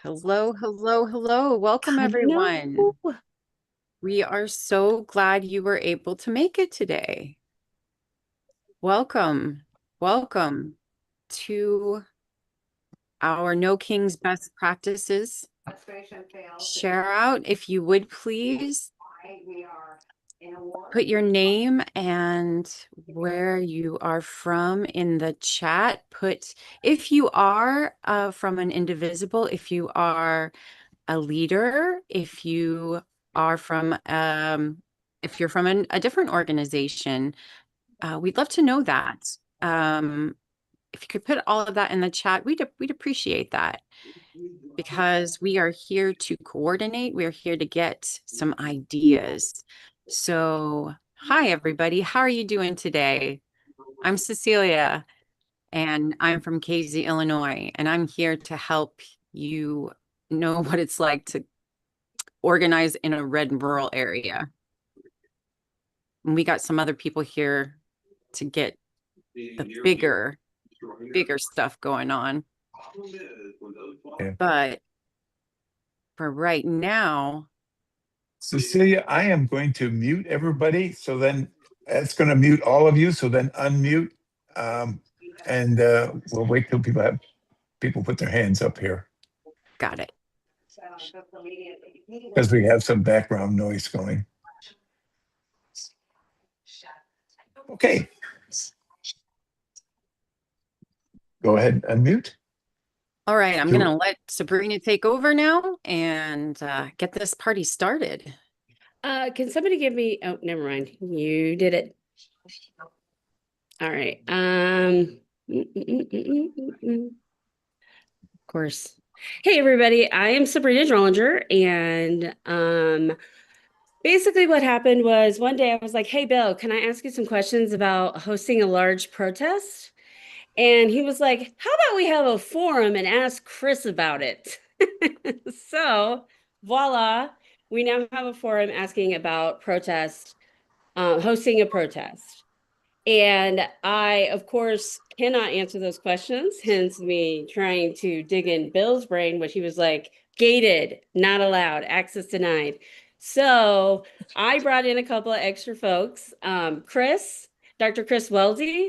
Hello, hello, hello. Welcome, I know. everyone. We are so glad you were able to make it today. Welcome, welcome to our No King's Best Practices. Share out, if you would please, put your name and where you are from in the chat. If you are from an Indivisible, if you are a leader, if you're from a different organization, we'd love to know that. If you could put all of that in the chat, we'd appreciate that because we are here to coordinate. We're here to get some ideas. So, hi everybody. How are you doing today? I'm Cecilia and I'm from Casey, Illinois, and I'm here to help you know what it's like to organize in a red rural area. And we got some other people here to get the bigger stuff going on. Yeah. But for right now, Cecilia, I am going to mute everybody. So then that's going to mute all of you. So then unmute. Um, and we'll wait till people put their hands up here got it. because we have some background noise going. Okay. Go ahead and unmute. All right, I'm going to let Sabrina take over now and get this party started. Can somebody give me, oh, never mind. You did it. All right. Of course. Hey, everybody. I am Sabrina Drollinger, and basically what happened was one day I was like, hey, Bill, can I ask you some questions about hosting a large protest? And he was like, how about we have a forum and ask Chris about it? So, voila, we now have a forum asking about hosting a protest. And I, of course, cannot answer those questions, hence me trying to dig in Bill's brain, which he was like, gated, not allowed, access denied. So I brought in a couple of extra folks, Dr. Chris Weldy,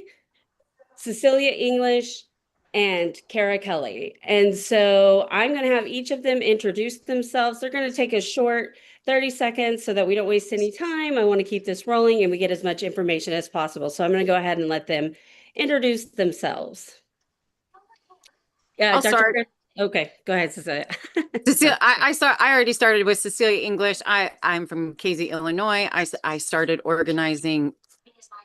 Cecilia English, and Kara Kelly. And so I'm going to have each of them introduce themselves. They're going to take a short 30 seconds so that we don't waste any time. I want to keep this rolling and we get as much information as possible. So I'm going to go ahead and let them introduce themselves. Yeah, I'll Dr. start. Chris. Okay, go ahead, Cecilia. Cecilia, I already started with Cecilia English. I'm from Casey, Illinois. I started organizing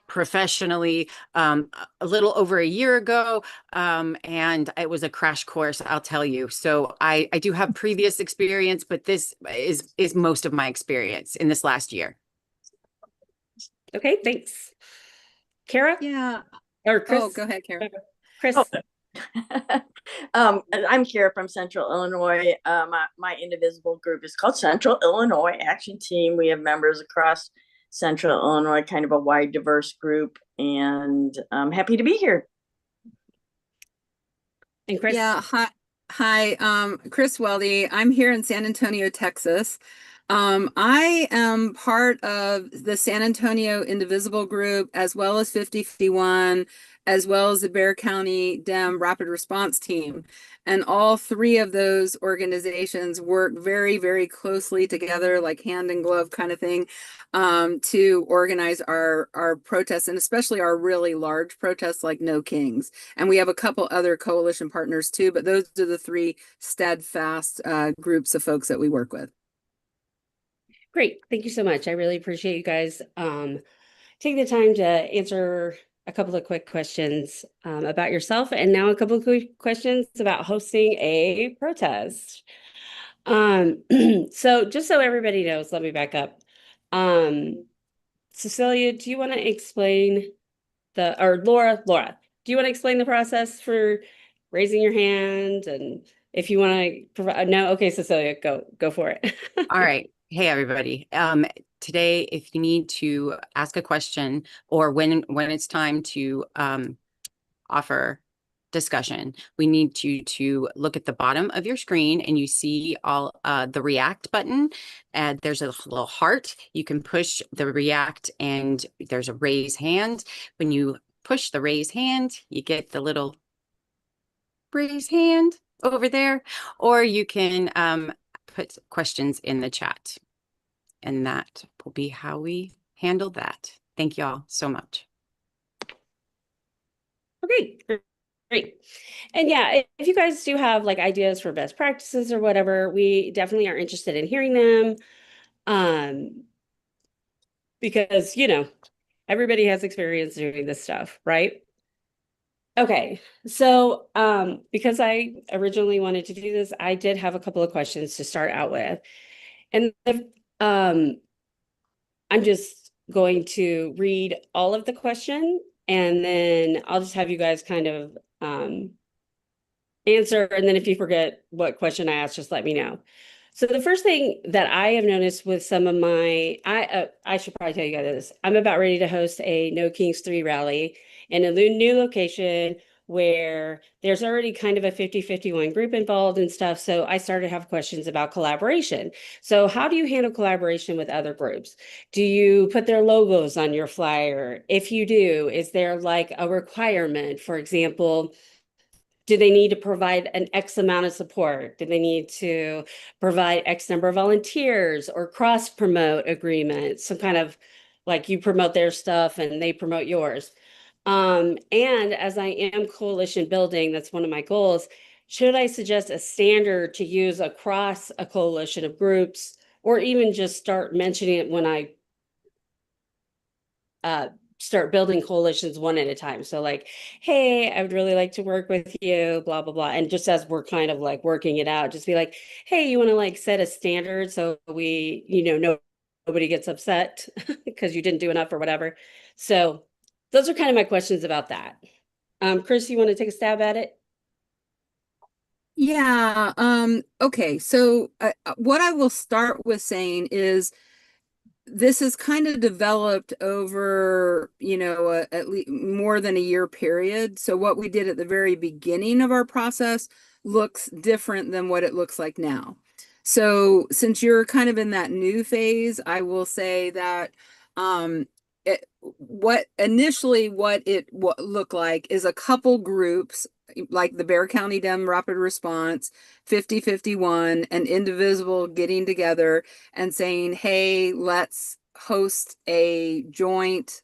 professionally a little over a year ago, and it was a crash course, I'll tell you. So I do have previous experience, but this is most of my experience in this last year. Okay, thanks. Kara? Yeah. Or Chris? Oh, go ahead, Kara. Chris. Oh. I'm Kara from Central Illinois. My Indivisible group is called Central Illinois Action Team. We have members across Central Illinois, kind of a wide, diverse group, and I'm happy to be here. And Chris? Yeah, hi, Chris Weldy. I'm here in San Antonio, Texas. I am part of the San Antonio Indivisible group, as well as 5051, as well as the Bexar County Dem Rapid Response Team. And all three of those organizations work very, very closely together, like hand in glove kind of thing, to organize our protests, and especially our really large protests like No Kings. And we have a couple other coalition partners too, but those are the three steadfast groups of folks that we work with. Great. Thank you so much. I really appreciate you guys taking the time to answer a couple of quick questions about yourself, and now a couple of quick questions about hosting a protest. So just so everybody knows, let me back up. Cecilia, do you want to explain Laura, do you want to explain the process for raising your hand? And if you want to provide, no, okay, Cecilia, go for it. All right. Hey, everybody. Today, if you need to ask a question or when it's time to offer discussion. We need you to look at the bottom of your screen and you see all the react button. And there's a little heart. You can push the react and there's a raise hand. When you push the raise hand, you get the little raise hand over there, or you can put questions in the chat. And that will be how we handle that. Thank you all so much. Okay, great. And yeah, if you guys do have like ideas for best practices or whatever, we definitely are interested in hearing them. Because, you know, everybody has experience doing this stuff, right? Okay, so because I originally wanted to do this, I did have a couple of questions to start out with. And I'm just going to read all of the question, and then I'll just have you guys kind of answer. And then if you forget what question I asked, just let me know. So the first thing that I have noticed with some of my, I should probably tell you guys this. I'm about ready to host a No Kings 3 rally in a new location where there's already kind of a 50-51 group involved and stuff. So I started to have questions about collaboration. So how do you handle collaboration with other groups? Do you put their logos on your flyer? If you do, is there like a requirement? For example, do they need to provide an X amount of support? Do they need to provide X number of volunteers or cross promote agreements? Some kind of like you promote their stuff and they promote yours. And as I am coalition building, that's one of my goals. Should I suggest a standard to use across a coalition of groups, or even just start mentioning it when I start building coalitions one at a time? So like, hey, I would really like to work with you, blah, blah, blah. And just as we're kind of like working it out, just be like, hey, you want to like set a standard so we, you know, nobody gets upset because you didn't do enough or whatever. So those are kind of my questions about that. Chris, you want to take a stab at it? Yeah. Okay. So what I will start with saying is this is kind of developed over, you know, at least more than a year period. So what we did at the very beginning of our process looks different than what it looks like now. So since you're kind of in that new phase, I will say that what it looked like is a couple groups like the Bear County Dem Rapid Response, 50-51, and Indivisible getting together and saying, hey, let's host a joint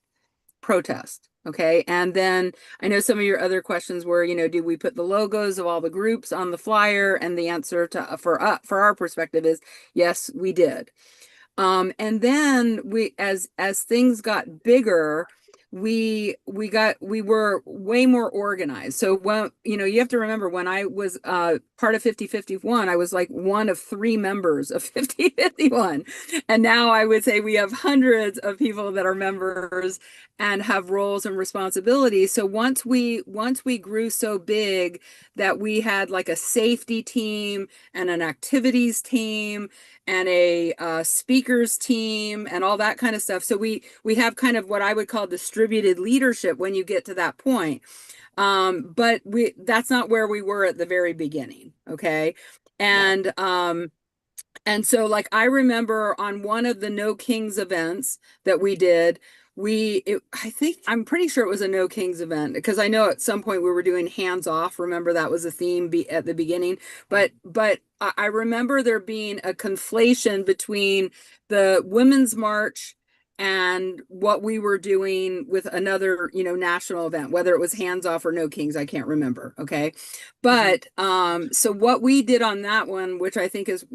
protest. Okay. And then I know some of your other questions were, you know, do we put the logos of all the groups on the flyer? And the answer to for our perspective is yes, we did. And then as things got bigger, we were way more organized. So when, you know, you have to remember when I was part of 50-51, I was like one of 3 members of 50-51. And now I would say we have hundreds of people that are members and have roles and responsibilities. So once we grew so big that we had like a safety team and an activities team and a speakers team and all that kind of stuff. So we have kind of what I would call distributed leadership when you get to that point. But that's not where we were at the very beginning. Okay. And and so like I remember on one of the No Kings events that we did, I'm pretty sure it was a No Kings event because I know at some point we were doing hands off. Remember that was a theme at the beginning, but I remember there being a conflation between the Women's March and what we were doing with another, you know, national event, whether it was hands off or No Kings, I can't remember. Okay. But so what we did on that one, which I think is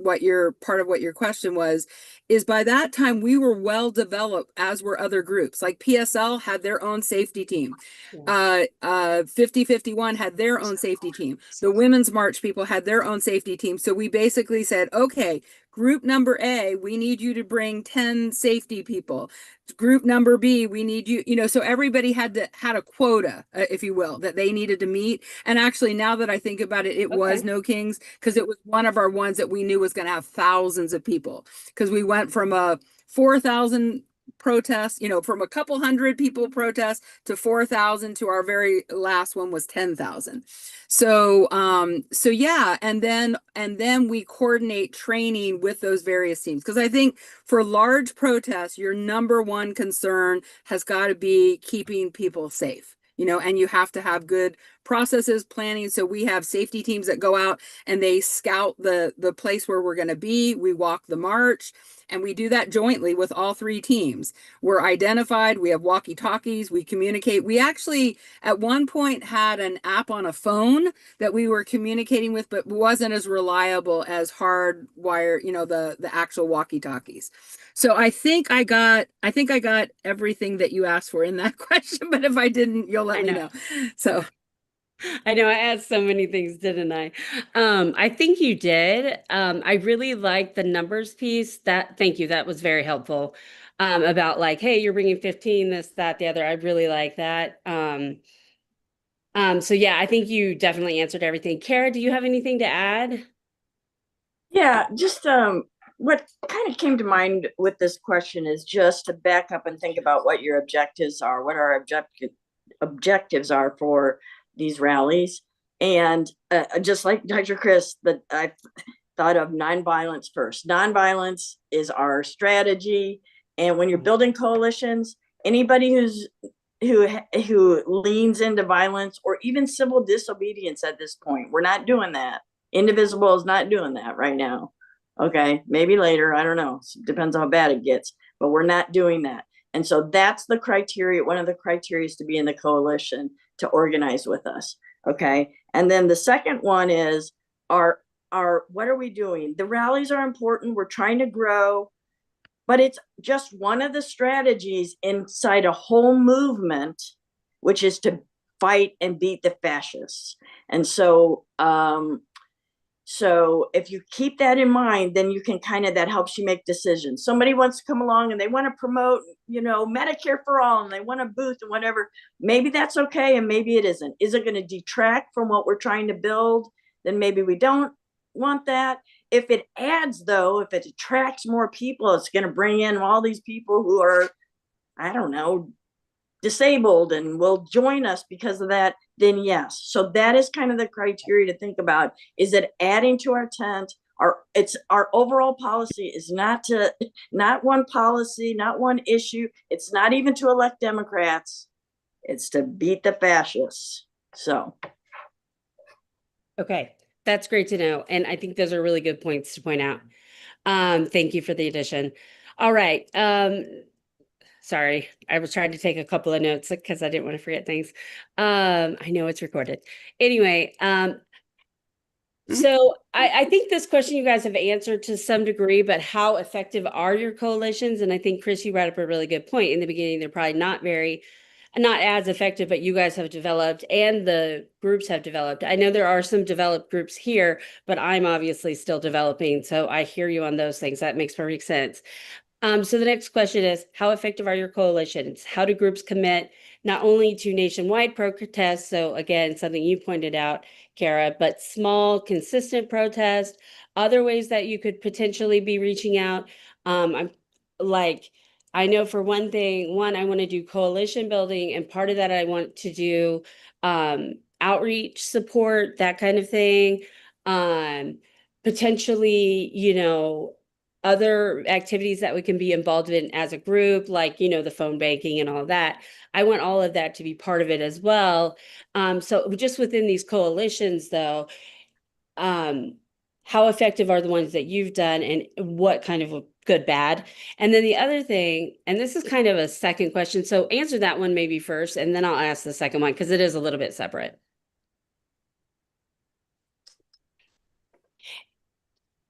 part of what your question was, is by that time we were well developed, as were other groups. Like PSL had their own safety team. 50-51 had their own safety team. The Women's March people had their own safety team. So we basically said, okay, group number A, we need you to bring 10 safety people. Group number B, we need you, you know, so everybody had a quota, if you will, that they needed to meet. And actually, now that I think about it, it was No Kings because it was one of our ones that we knew was going to have thousands of people because we went from a 4,000 protests, you know, from a couple hundred people protest to 4,000 to our very last one was 10,000. So, so yeah, and then we coordinate training with those various teams. Because I think for large protests, your number one concern has got to be keeping people safe, you know, and you have to have good processes, planning. So we have safety teams that go out and they scout the place where we're going to be. We walk the march, and we do that jointly with all three teams. We're identified. We have walkie-talkies. We communicate. We actually at one point had an app on a phone that we were communicating with, but wasn't as reliable as hardwire, you know, the actual walkie-talkies. So I think I got everything that you asked for in that question, but if I didn't, you'll let me know. So I know I asked so many things, didn't I? I think you did. I really liked the numbers piece. Thank you. That was very helpful. About like, hey, you're bringing 15, this, that, the other. I really like that. So yeah, I think you definitely answered everything. Kara, do you have anything to add? Yeah, just what kind of came to mind with this question is just to back up and think about what your objectives are, what our objectives are for these rallies. And just like Dr. Chris, that I thought of nonviolence first. Nonviolence is our strategy. And when you're building coalitions, anybody who leans into violence or even civil disobedience at this point, we're not doing that. Indivisible is not doing that right now. Okay, maybe later, I don't know. Depends on how bad it gets, but we're not doing that. And so that's the criteria. One of the criteria is to be in the coalition, to organize with us. Okay. And then the second one is our what are we doing? The rallies are important. We're trying to grow, but it's just one of the strategies inside a whole movement, which is to fight and beat the fascists. And so, so if you keep that in mind, then you can that helps you make decisions. Somebody wants to come along and they want to promote, you know, Medicare for all, and they want a booth and whatever. Maybe that's okay. And maybe it isn't. Is it going to detract from what we're trying to build? Then maybe we don't want that. If it adds though, if it attracts more people, it's going to bring in all these people who are, I don't know, disabled and will join us because of that, then yes. So that is kind of the criteria to think about. Is it adding to our tent? Our overall policy is not one policy, not one issue. It's not even to elect Democrats. It's to beat the fascists. So. Okay, that's great to know. And I think those are really good points to point out. Thank you for the addition. All right. Sorry, I was trying to take a couple of notes because I didn't want to forget things. I know it's recorded. Anyway, so I think this question you guys have answered to some degree, but how effective are your coalitions? And I think, Chris, you brought up a really good point. In the beginning, they're probably not as effective, but you guys have developed and the groups have developed. I know there are some developed groups here, but I'm obviously still developing. So I hear you on those things. That makes perfect sense. So the next question is, how effective are your coalitions? How do groups commit not only to nationwide protests, so again, something you pointed out, Kara, but small, consistent protests, other ways that you could potentially be reaching out? I know for one thing, I want to do coalition building, and part of that I want to do outreach support, that kind of thing. Potentially, you know, other activities that we can be involved in as a group, like, you know, the phone banking and all of that. I want all of that to be part of it as well. So just within these coalitions, though, how effective are the ones that you've done, and what kind of good, bad? And then the other thing, and this is kind of a second question, so answer that one maybe first, and then I'll ask the second one because it is a little bit separate.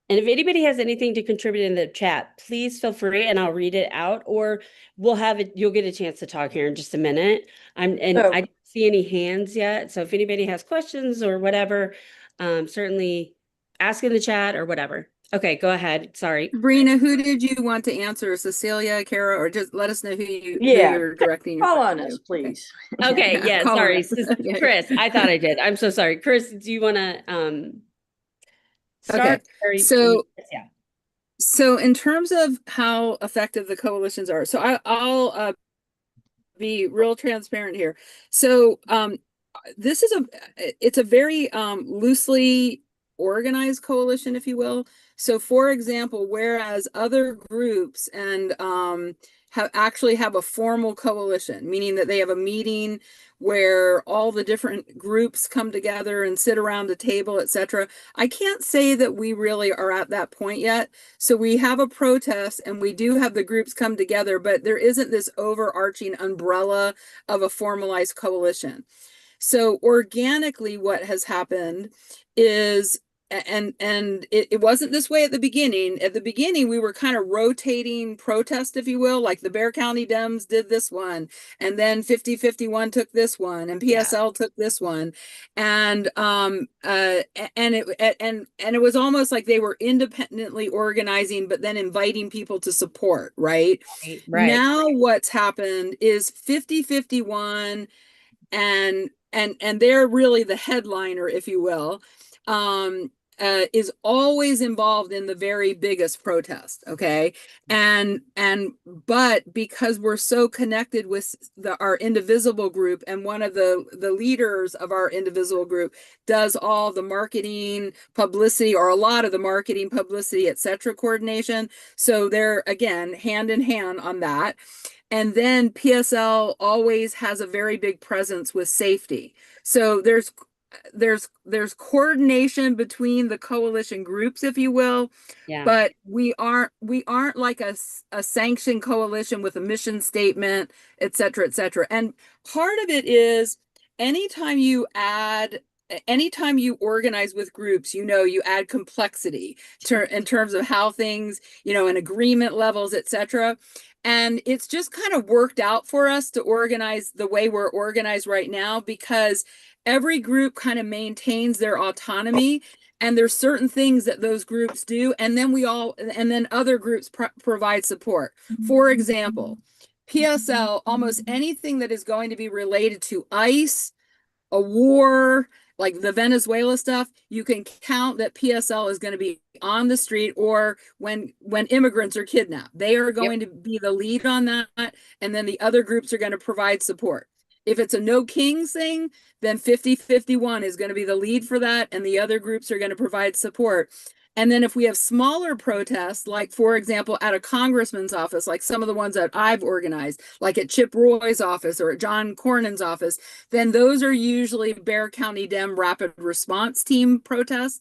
And if anybody has anything to contribute in the chat, please feel free and I'll read it out, or we'll have it, you'll get a chance to talk here in just a minute. I didn't see any hands yet. So if anybody has questions or whatever, certainly ask in the chat or whatever. Okay, go ahead. Sorry. Sabrina, who did you want to answer? Cecilia, Kara, or just let us know who you're directing your call question on us, to. please. Okay, yeah, sorry. Okay. Chris, I thought I did. I'm so sorry. Chris, do you want to start? Okay. So yeah. So in terms of how effective the coalitions are, so I'll be real transparent here. So this is it's a very loosely organized coalition, if you will. So for example, whereas other groups and have a formal coalition, meaning that they have a meeting where all the different groups come together and sit around a table, etc. I can't say that we really are at that point yet. So we have a protest and we do have the groups come together, but there isn't this overarching umbrella of a formalized coalition. So organically, what has happened is, and it wasn't this way at the beginning. At the beginning, we were kind of rotating protest, if you will, like the Bexar County Dems did this one, and then 5051 took this one, and PSL took this one, and it was almost like they were independently organizing, but then inviting people to support, right? Right. Now what's happened is 5051 and they're really the headliner, if you will, is always involved in the very biggest protest. Okay. But because we're so connected with our Indivisible group, and one of the leaders of our Indivisible group does all the marketing, publicity, or a lot of the marketing, publicity, etc. coordination. So they're, again, hand in hand on that. And then PSL always has a very big presence with safety. So there's coordination between the coalition groups, if you will. Yeah. But we aren't like a sanctioned coalition with a mission statement, et cetera, et cetera. And part of it is anytime you organize with groups, you add complexity in terms of how things, and agreement levels, et cetera. And it's just kind of worked out for us to organize the way we're organized right now, because every group kind of maintains their autonomy, and there's certain things that those groups do, and then other groups provide support. For example, PSL, almost anything that is going to be related to ICE, a war, like the Venezuela stuff, you can count that PSL is going to be on the street, or when immigrants are kidnapped, they are going to be the lead on that, and then the other groups are going to provide support. If it's a No Kings thing, then 5051 is going to be the lead for that, and the other groups are going to provide support. And then if we have smaller protests, like, for example, at a congressman's office, like some of the ones that I've organized, like at Chip Roy's office or at John Cornyn's office, then those are usually Bexar County Dem Rapid Response Team protests.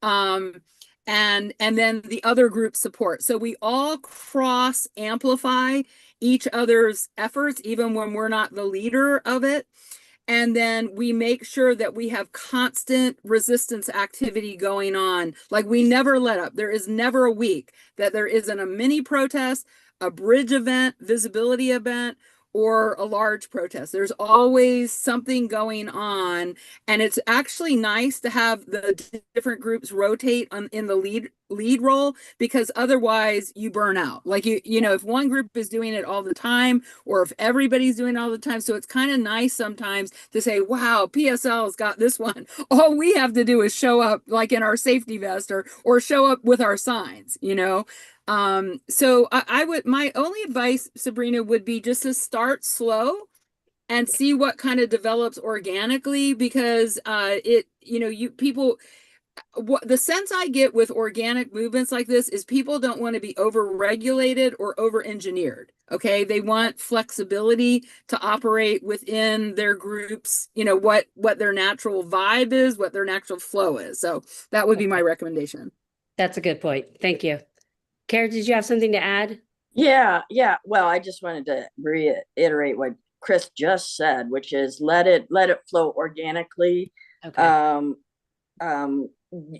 And then the other group support. So we all cross amplify each other's efforts, even when we're not the leader of it. And then we make sure that we have constant resistance activity going on. Like, we never let up. There is never a week that there isn't a mini protest, a bridge event, visibility event, or a large protest. There's always something going on. And it's actually nice to have the different groups rotate in the lead role, because otherwise you burn out. Like, if one group is doing it all the time, or if everybody's doing it all the time. So it's kind of nice sometimes to say, wow, PSL's got this one. All we have to do is show up like in our safety vest, or show up with our signs, So my only advice, Sabrina, would be just to start slow and see what kind of develops organically, because what the sense I get with organic movements like this is people don't want to be over-regulated or over-engineered. Okay, they want flexibility to operate within their groups, what their natural vibe is, what their natural flow is. So that would be my recommendation. That's a good point. Thank you. Kara, did you have something to add? Yeah. Well, I just wanted to reiterate what Chris just said, which is let it flow organically. Okay.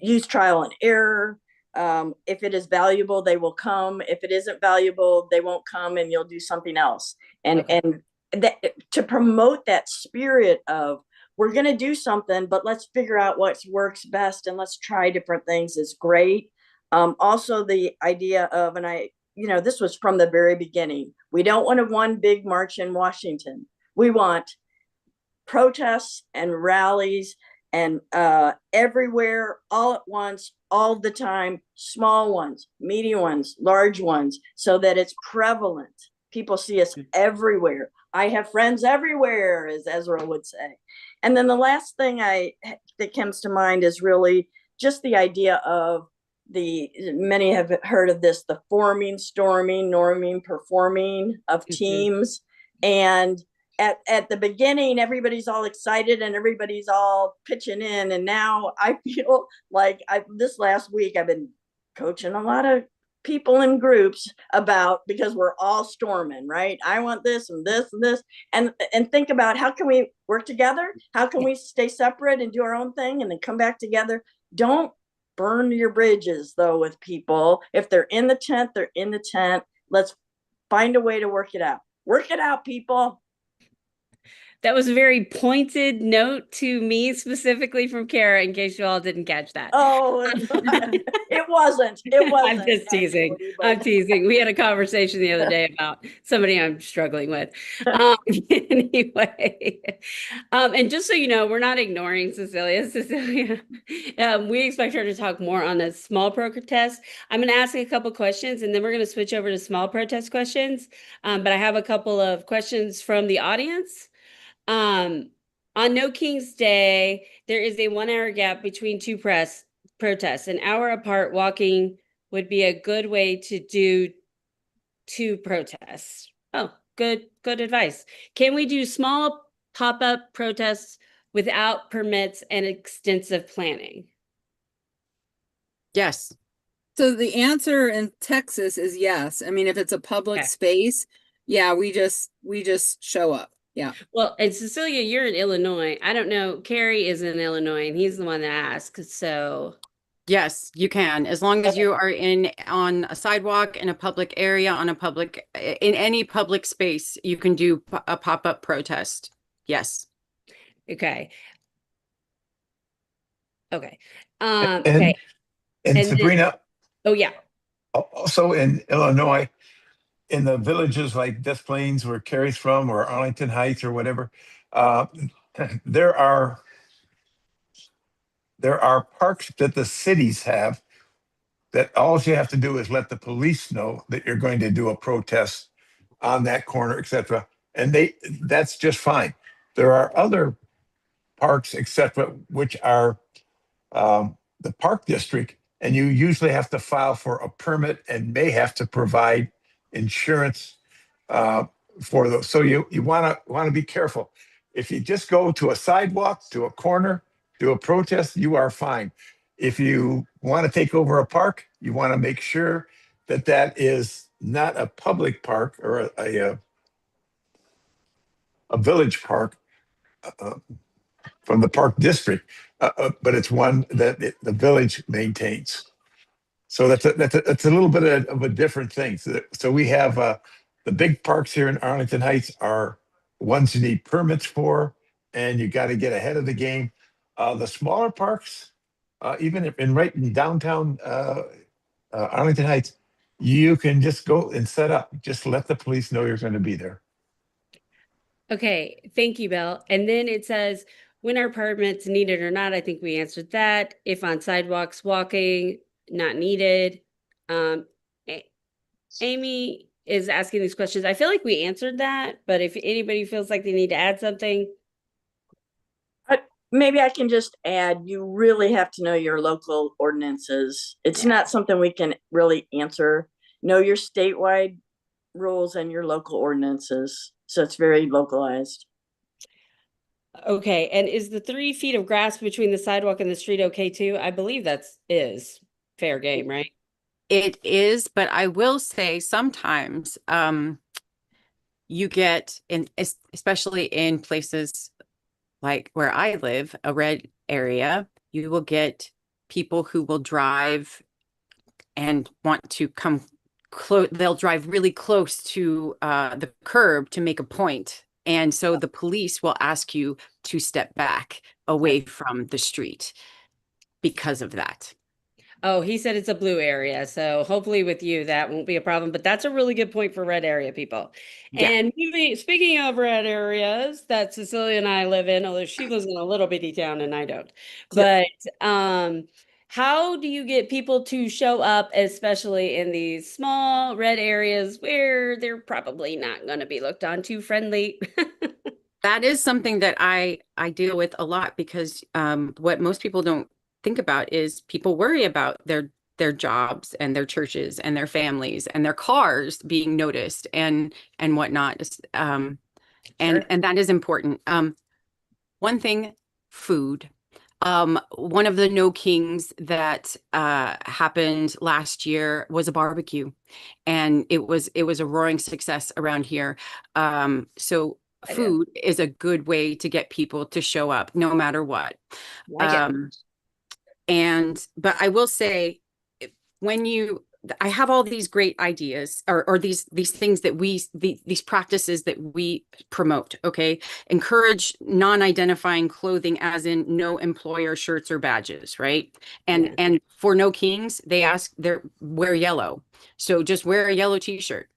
Use trial and error. If it is valuable, they will come. If it isn't valuable, they won't come, and you'll do something else. And to promote that spirit of, we're going to do something, but let's figure out what works best, and let's try different things, is great. Also, the idea of, and this was from the very beginning, we don't want one big march in Washington. We want protests and rallies and everywhere, all at once, all the time, small ones, medium ones, large ones, so that it's prevalent. People see us everywhere. I have friends everywhere, as Ezra would say. And then the last thing that comes to mind is really just the idea of many have heard of this, the forming, storming, norming, performing of teams. And at the beginning, everybody's all excited and everybody's all pitching in. And now I feel like this last week, I've been coaching a lot of people in groups because we're all storming, right? I want this and this and this, and think about how can we work together? How can we stay separate and do our own thing and then come back together? Don't burn your bridges though with people. If they're in the tent, they're in the tent. Let's find a way to work it out. Work it out, people. That was a very pointed note to me specifically from Kara, in case you all didn't catch that. Oh, it wasn't. I'm just teasing. I'm teasing. We had a conversation the other day about somebody I'm struggling with. Anyway, and just so you know, we're not ignoring Cecilia. We expect her to talk more on the small protest. I'm going to ask a couple questions, and then we're going to switch over to small protest questions. But I have a couple of questions from the audience. On No King's Day, there is a 1 hour gap between two protests. An hour apart walking would be a good way to do 2 protests. Oh, good advice. Can we do small pop-up protests without permits and extensive planning? Yes. So the answer in Texas is yes. I mean, if it's a public space, yeah, we just show up. Yeah. Well, and Cecilia, you're in Illinois. I don't know. Carrie is in Illinois, and he's the one that asked. So yes, you can, as long as you are on a sidewalk, in a public area, in any public space, you can do a pop-up protest. Yes. Okay. Okay. And, okay. And Sabrina. Oh yeah. Also in Illinois, in the villages like Des Plaines, where Carrie's from, or Arlington Heights, or whatever, there are parks that the cities have that all you have to do is let the police know that you're going to do a protest on that corner, etc. And that's just fine. There are other parks, etc., which are the park district, and you usually have to file for a permit and may have to provide insurance for those. So you want to be careful. If you just go to a sidewalk, to a corner, do a protest, you are fine. If you want to take over a park, you want to make sure that that is not a public park or a village park from the park district, but it's one that the village maintains. So that's a little bit of a different thing. So we have the big parks here in Arlington Heights are ones you need permits for, and you got to get ahead of the game. The smaller parks, even right in downtown Arlington Heights, you can just go and set up. Just let the police know you're going to be there. Okay, thank you, Bill. And then it says, when are permits needed or not? I think we answered that. If on sidewalks, walking, not needed. Amy is asking these questions. I feel like we answered that, but if anybody feels like they need to add something. Maybe I can just add, you really have to know your local ordinances. It's not something we can really answer. Know your statewide rules and your local ordinances. So it's very localized. Okay, and is the 3 feet of grass between the sidewalk and the street okay too? I believe is fair game, right? It is, but I will say sometimes you get especially in places like where I live, a red area, you will get people who will drive and want to come close. They'll drive really close to the curb to make a point. And so the police will ask you to step back away from the street because of that. Oh, he said it's a blue area. So hopefully with you, that won't be a problem. But that's a really good point for red area people. Yeah. And speaking of red areas that Cecilia and I live in, although she lives in a little bitty town and I don't. Yeah. But how do you get people to show up, especially in these small red areas where they're probably not going to be looked on too friendly? That is something that I deal with a lot because what most people don't think about is people worry about their jobs and their churches and their families and their cars being noticed and whatnot. Sure. And that is important. One thing, food. One of the No Kings that happened last year was a barbecue, and it was a roaring success around here. So I do. food is a good way to get people to show up no matter what. Like it. But I will say, when I have all these great ideas or these things that these practices that we promote. Okay. Encourage non-identifying clothing, as in no employer shirts or badges. Right. Yeah. And for No Kings, they wear yellow. So just wear a yellow t-shirt.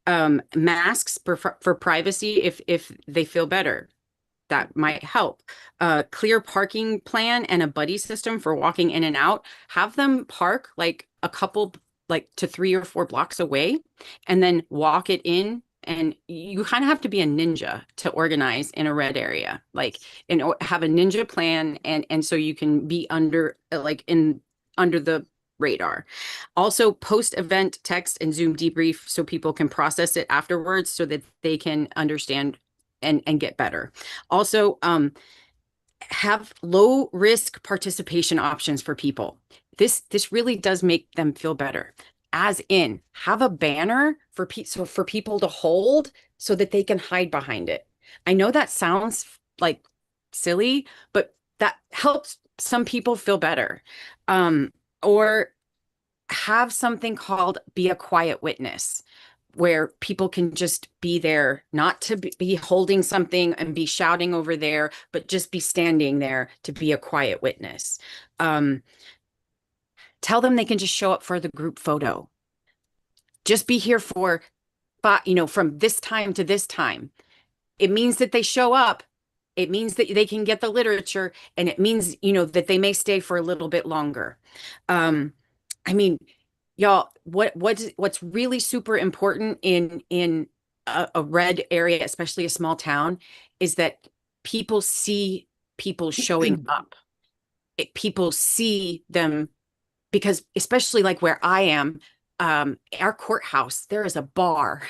Masks for privacy if they feel better. That might help. Clear parking plan and a buddy system for walking in and out. Have them park like a couple, like to 3 or 4 blocks away, and then walk it in. And you kind of have to be a ninja to organize in a red area, like, and have a ninja plan, and so you can be under the radar. Also, post event text and Zoom debrief so people can process it afterwards so that they can understand and get better. Also, have low risk participation options for people. This really does make them feel better. As in, have a banner for people to hold so that they can hide behind it. I know that sounds like silly, but that helps some people feel better. Or have something called Be a Quiet Witness, where people can just be there, not to be holding something and be shouting over there, but just be standing there to be a quiet witness. Tell them they can just show up for the group photo. Just be here for, from this time to this time. It means that they show up. It means that they can get the literature, and it means, that they may stay for a little bit longer. I mean, y'all, what's really super important in a red area, especially a small town, is that people see people showing up. People see them, because especially like where I am, our courthouse, there is a bar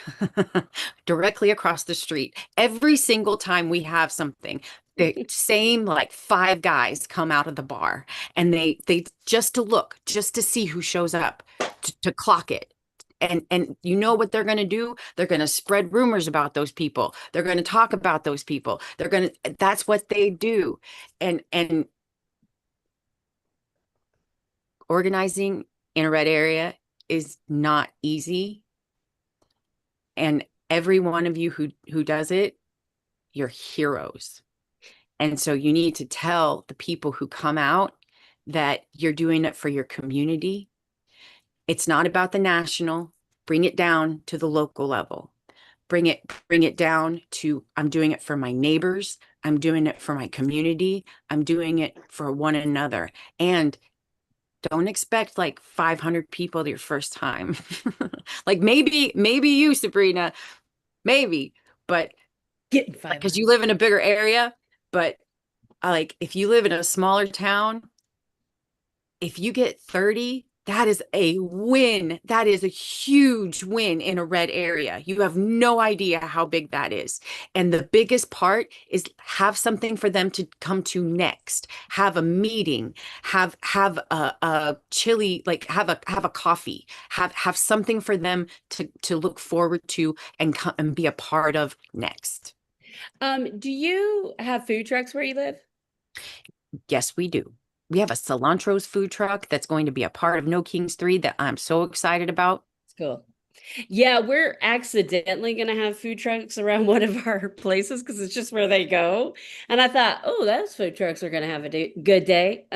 directly across the street. Every single time we have something, the same like 5 guys come out of the bar, and they just to look, just to see who shows up, to clock it. And you know what they're going to do? They're going to spread rumors about those people. They're going to talk about those people. That's what they do. And organizing in a red area is not easy. And every one of you who does it, you're heroes. And so you need to tell the people who come out that you're doing it for your community. It's not about the national. Bring it down to the local level. Bring it down to, I'm doing it for my neighbors. I'm doing it for my community. I'm doing it for one another. And don't expect like 500 people your first time. Like maybe you, Sabrina, maybe, but Getting because you live in a bigger area. But like, if you live in a smaller town, if you get 30, that is a win. That is a huge win in a red area. You have no idea how big that is. And the biggest part is have something for them to come to next. Have a meeting, have a chili, like have a coffee, have something for them to look forward to and come and be a part of next. Do you have food trucks where you live? Yes, we do. We have a Cilantro's food truck that's going to be a part of No Kings 3 that I'm so excited about. It's cool. Yeah, we're accidentally going to have food trucks around one of our places because it's just where they go. And I thought, oh, those food trucks are going to have a good day.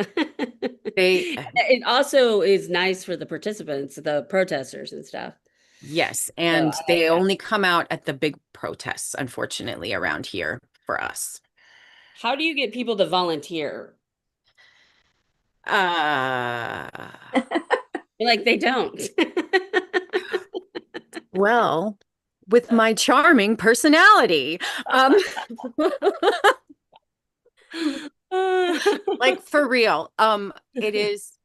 They, It also is nice for the participants, the protesters and stuff. yes, So I and like they that. only come out at the big protests, unfortunately, around here for us. How do you get people to volunteer? Uh, Like they don't. well, with my charming personality. Like for real. It is,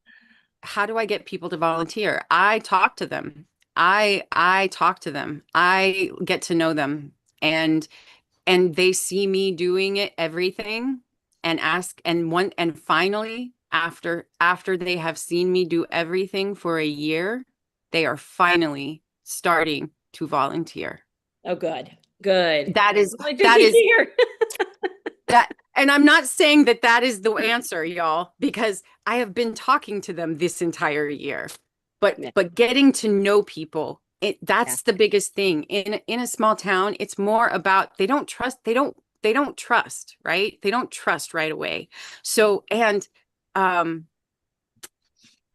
how do I get people to volunteer? I talk to them. I talk to them. I get to know them, and they see me doing it everything, and ask, and finally after they have seen me do everything for a year, they are finally starting to volunteer. Oh, good. Good. That is Really good that to is hear. that, and I'm not saying that that is the answer, y'all, because I have been talking to them this entire year. Yeah. But getting to know people, that's Yeah. the biggest thing. In a small town, it's more about they don't trust, they don't trust, right? They don't trust right away. So, and um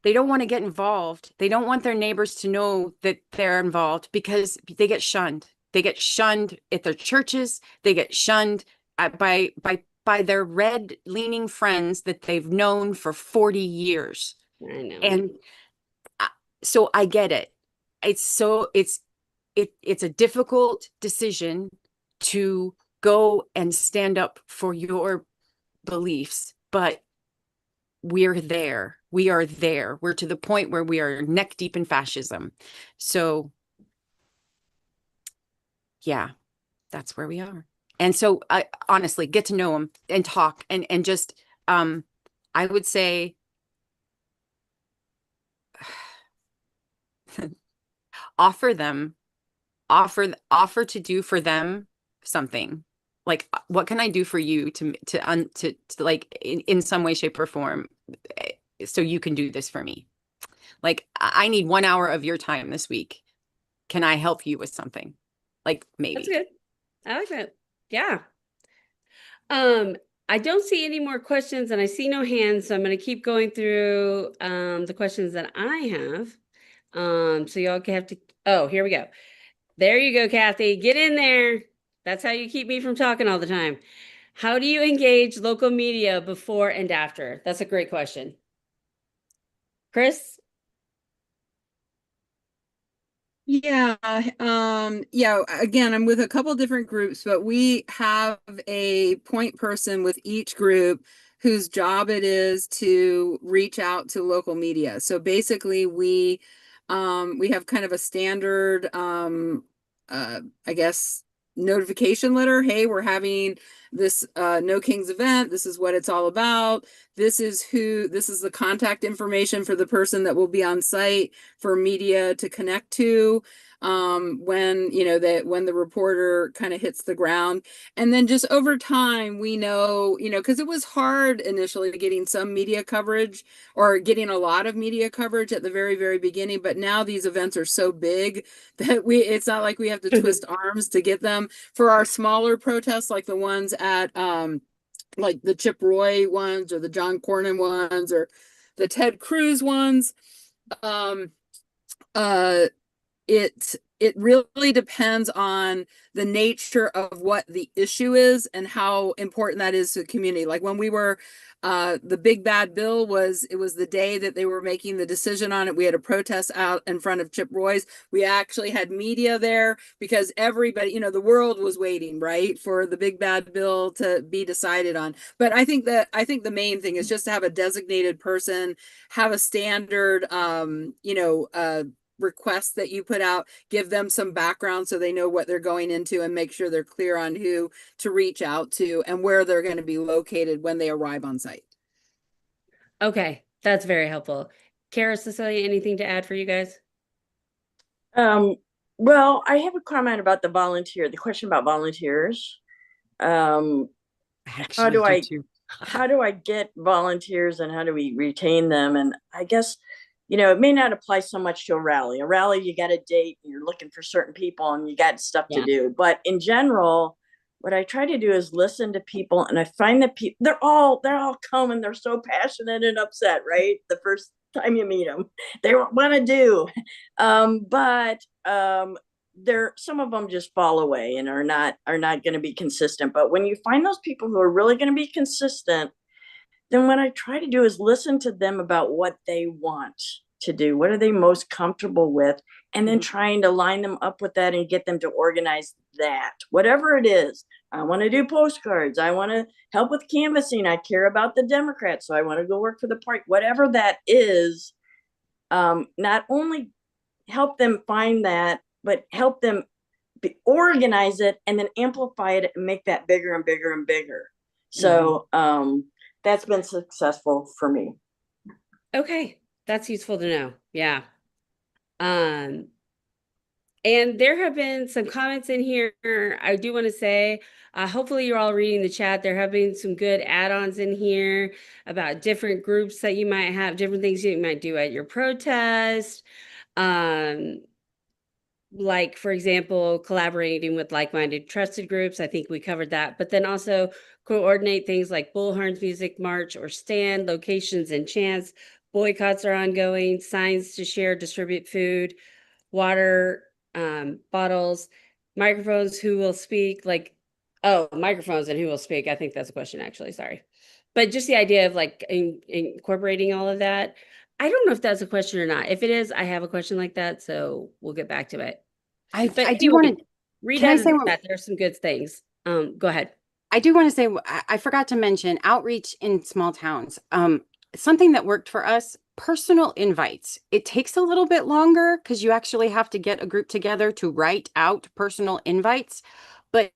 they don't want to get involved. They don't want their neighbors to know that they're involved because they get shunned. They get shunned at their churches. They get shunned by their red leaning friends that they've known for 40 years. I know. And so I get it. It's a difficult decision to go and stand up for your beliefs, but we're there. We are there. We're to the point where we are neck deep in fascism. So, yeah, that's where we are. And so, I honestly get to know them and talk, and just, I would say, offer them, offer to do for them something. Like, what can I do for you to like in some way, shape, or form, so you can do this for me? Like, I need 1 hour of your time this week. Can I help you with something? Like, maybe. That's good. I like that. Yeah. I don't see any more questions and I see no hands, so I'm going to keep going through the questions that I have. So y'all have to, oh, here we go. There you go, Kathy. Get in there. That's how you keep me from talking all the time. How do you engage local media before and after? That's a great question. Chris? Yeah, yeah, again, I'm with a couple different groups, but we have a point person with each group whose job it is to reach out to local media. So basically we have kind of a standard I guess notification letter. Hey, we're having this No Kings event. This is what it's all about. This is the contact information for the person that will be on site for media to connect to when when the reporter kind of hits the ground. And then just over time we know, because it was hard initially getting some media coverage or getting a lot of media coverage at the very, very beginning, but now these events are so big that it's not like we have to twist arms to get them. For our smaller protests, like the ones at like the Chip Roy ones or the John Cornyn ones or the Ted Cruz ones, um it really depends on the nature of what the issue is and how important that is to the community. Like when we were the big bad bill it was the day that they were making the decision on it. We had a protest out in front of Chip Roy's. We actually had media there because everybody, the world was waiting, right, for the big bad bill to be decided on. But I think the main thing is just to have a designated person, have a standard requests that you put out, give them some background so they know what they're going into, and make sure they're clear on who to reach out to and where they're going to be located when they arrive on site. Okay, that's very helpful. Kara, Cecilia, anything to add for you guys? Well, I have a comment about the question about volunteers. How do I get volunteers and how do we retain them? And I guess, it may not apply so much to a rally. A rally, you got a date, and you're looking for certain people and you got stuff to do. But in general, what I try to do is listen to people, and I find that people, they're all coming, they're so passionate and upset, right? The first time you meet them, they want to do, but there, some of them just fall away and are not going to be consistent. But when you find those people who are really going to be consistent, then what I try to do is listen to them about what they want to do, what are they most comfortable with, and then trying to line them up with that and get them to organize that, whatever it is. I want to do postcards, I want to help with canvassing, I care about the Democrats, so I want to go work for the party, whatever that is. Not only help them find that, but help them organize it and then amplify it and make that bigger and bigger and bigger. So that's been successful for me. Okay, that's useful to know. Yeah. And there have been some comments in here. I do want to say, hopefully you're all reading the chat. There have been some good add-ons in here about different groups that you might have, different things you might do at your protest. Like, for example, collaborating with like-minded trusted groups. I think we covered that. But then also coordinate things like Bullhorns Music March or stand, locations and chants. Boycotts are ongoing, signs to share, distribute food, water, bottles, microphones, who will speak, like, oh, microphones and who will speak. I think that's a question, actually, sorry. But just the idea of like incorporating all of that. I don't know if that's a question or not. If it is, I have a question like that, so we'll get back to it. I But do want to, read can I out say of what- that. There's some good things. Go ahead. I do want to say, I forgot to mention outreach in small towns. Something that worked for us, personal invites. It takes a little bit longer because you actually have to get a group together to write out personal invites. But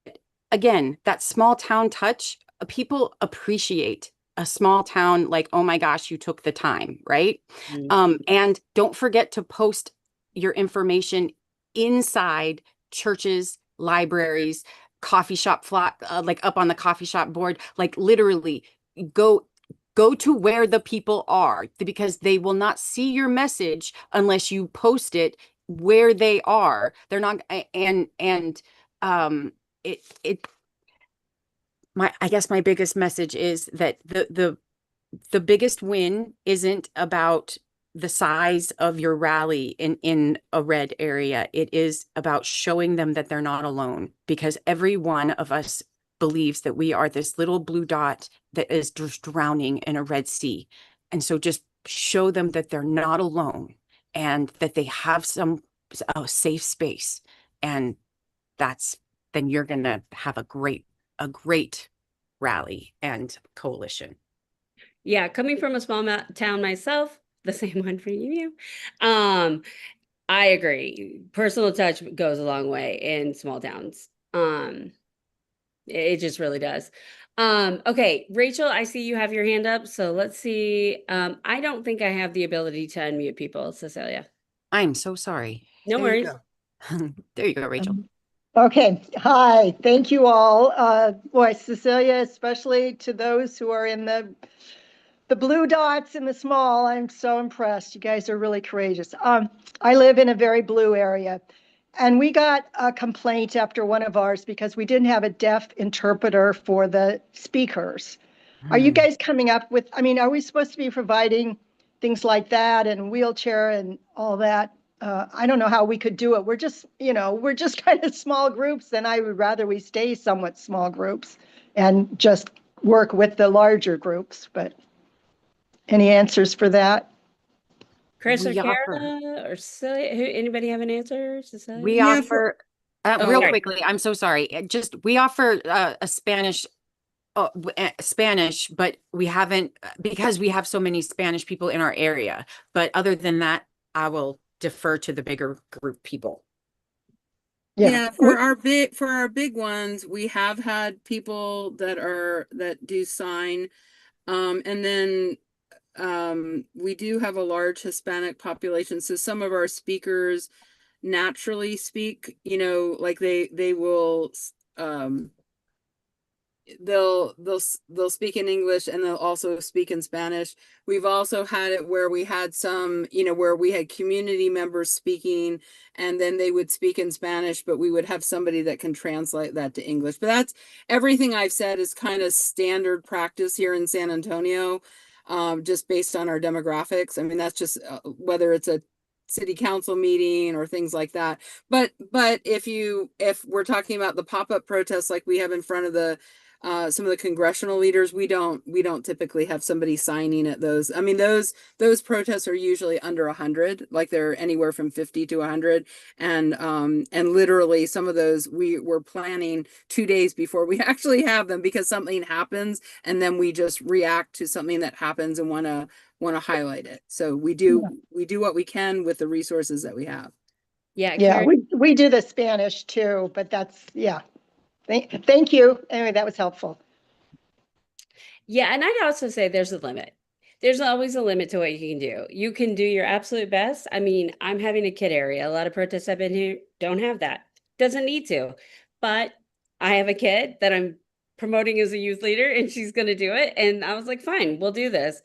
again, that small town touch, people appreciate a small town, like, oh my gosh, you took the time, right? And don't forget to post your information inside churches, libraries, coffee shop like up on the coffee shop board, like literally go to where the people are, because they will not see your message unless you post it where they are. They're not, and I guess my biggest message is that the biggest win isn't about the size of your rally in a red area. It is about showing them that they're not alone, because every one of us believes that we are this little blue dot that is just drowning in a red sea. And so just show them that they're not alone and that they have a safe space. And then you're going to have a great rally and coalition. Yeah, coming from a small town myself, the same one for you. I agree. Personal touch goes a long way in small towns. It just really does. Okay, Rachel, I see you have your hand up. So let's see. I don't think I have the ability to unmute people, Cecilia. I'm so sorry. No worries. There you go, Rachel. Okay. Hi. Thank you all. Boy, Cecilia, especially to those who are in the blue dots in the small. I'm so impressed. You guys are really courageous. I live in a very blue area, and we got a complaint after one of ours because we didn't have a deaf interpreter for the speakers. Are you guys coming up with, are we supposed to be providing things like that and wheelchair and all that? I don't know how we could do it. We're just kind of small groups, and I would rather we stay somewhat small groups and just work with the larger groups. But any answers for that? Chris or We offer- Kara or Cecilia? Anybody have an answer? Cecilia? We Yeah, offer Oh, real sorry. quickly. I'm so sorry. We offer a Spanish, but we haven't, because we have so many Spanish people in our area. But other than that, I will defer to the bigger group people. Yeah, for our big ones, we have had people that do sign. And then we do have a large Hispanic population. So some of our speakers naturally speak, like they will they'll speak in English and they'll also speak in Spanish. We've also had it where we had some, where we had community members speaking and then they would speak in Spanish, but we would have somebody that can translate that to English. But that's everything I've said is kind of standard practice here in San Antonio, just based on our demographics. I mean, that's just whether it's a city council meeting or things like that. But if we're talking about the pop-up protests like we have in front of the some of the congressional leaders, we don't typically have somebody signing at those. I mean, those protests are usually under 100, like they're anywhere from 50 to 100. And literally some of those we were planning 2 days before we actually have them because something happens and then we just react to something that happens and want to highlight it. So we do what we can with the resources that we have. Yeah, Yeah, we do the Spanish too, but that's, yeah. Thank you. Anyway, that was helpful. Yeah, and I'd also say there's a limit. There's always a limit to what you can do. You can do your absolute best. I mean, I'm having a kid area. A lot of protests I've been here don't have that. Doesn't need to. But I have a kid that I'm promoting as a youth leader and she's going to do it. And I was like, fine, we'll do this.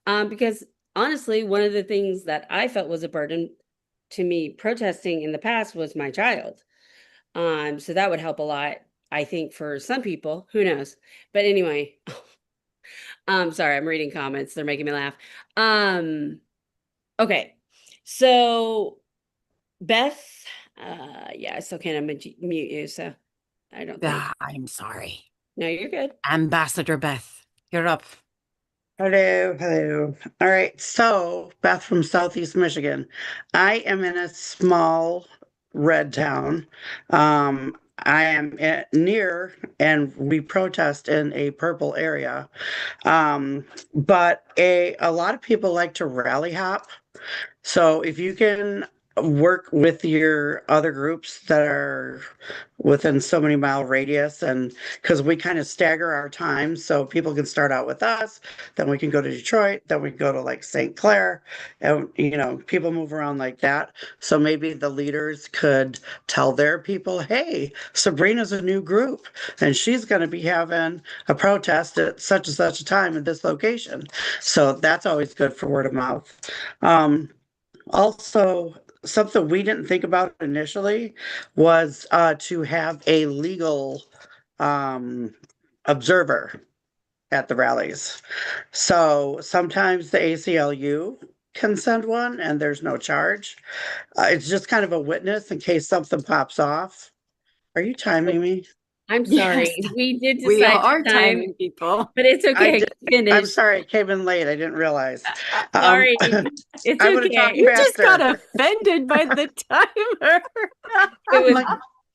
Because honestly, one of the things that I felt was a burden to me protesting in the past was my child. So that would help a lot. I think for some people, who knows? But anyway, sorry, I'm reading comments. They're making me laugh. Okay. So Beth, yeah, I still can't mute you, so I don't think. I'm sorry. No, you're good. Ambassador Beth, you're up. Hello. All right. So, Beth from Southeast Michigan. I am in a small red town. I am near, and we protest in a purple area. But a lot of people like to rally hop. So if you can work with your other groups that are within so many mile radius, and because we kind of stagger our time, so people can start out with us, then we can go to Detroit, then we go to like St. Clair, and people move around like that. So maybe the leaders could tell their people, hey, Sabrina's a new group and she's going to be having a protest at such and such a time at this location. So that's always good for word of mouth. Also, something we didn't think about initially was to have a legal observer at the rallies. So sometimes the ACLU can send one and there's no charge. It's just kind of a witness in case something pops off. Are you timing me? I'm sorry. Yes. We did decide We are time, timing people. but it's okay. Finish. I'm sorry, it came in late. I didn't realize. Sorry. It's I would've okay. talked You just got faster. offended by the timer. It was- Like,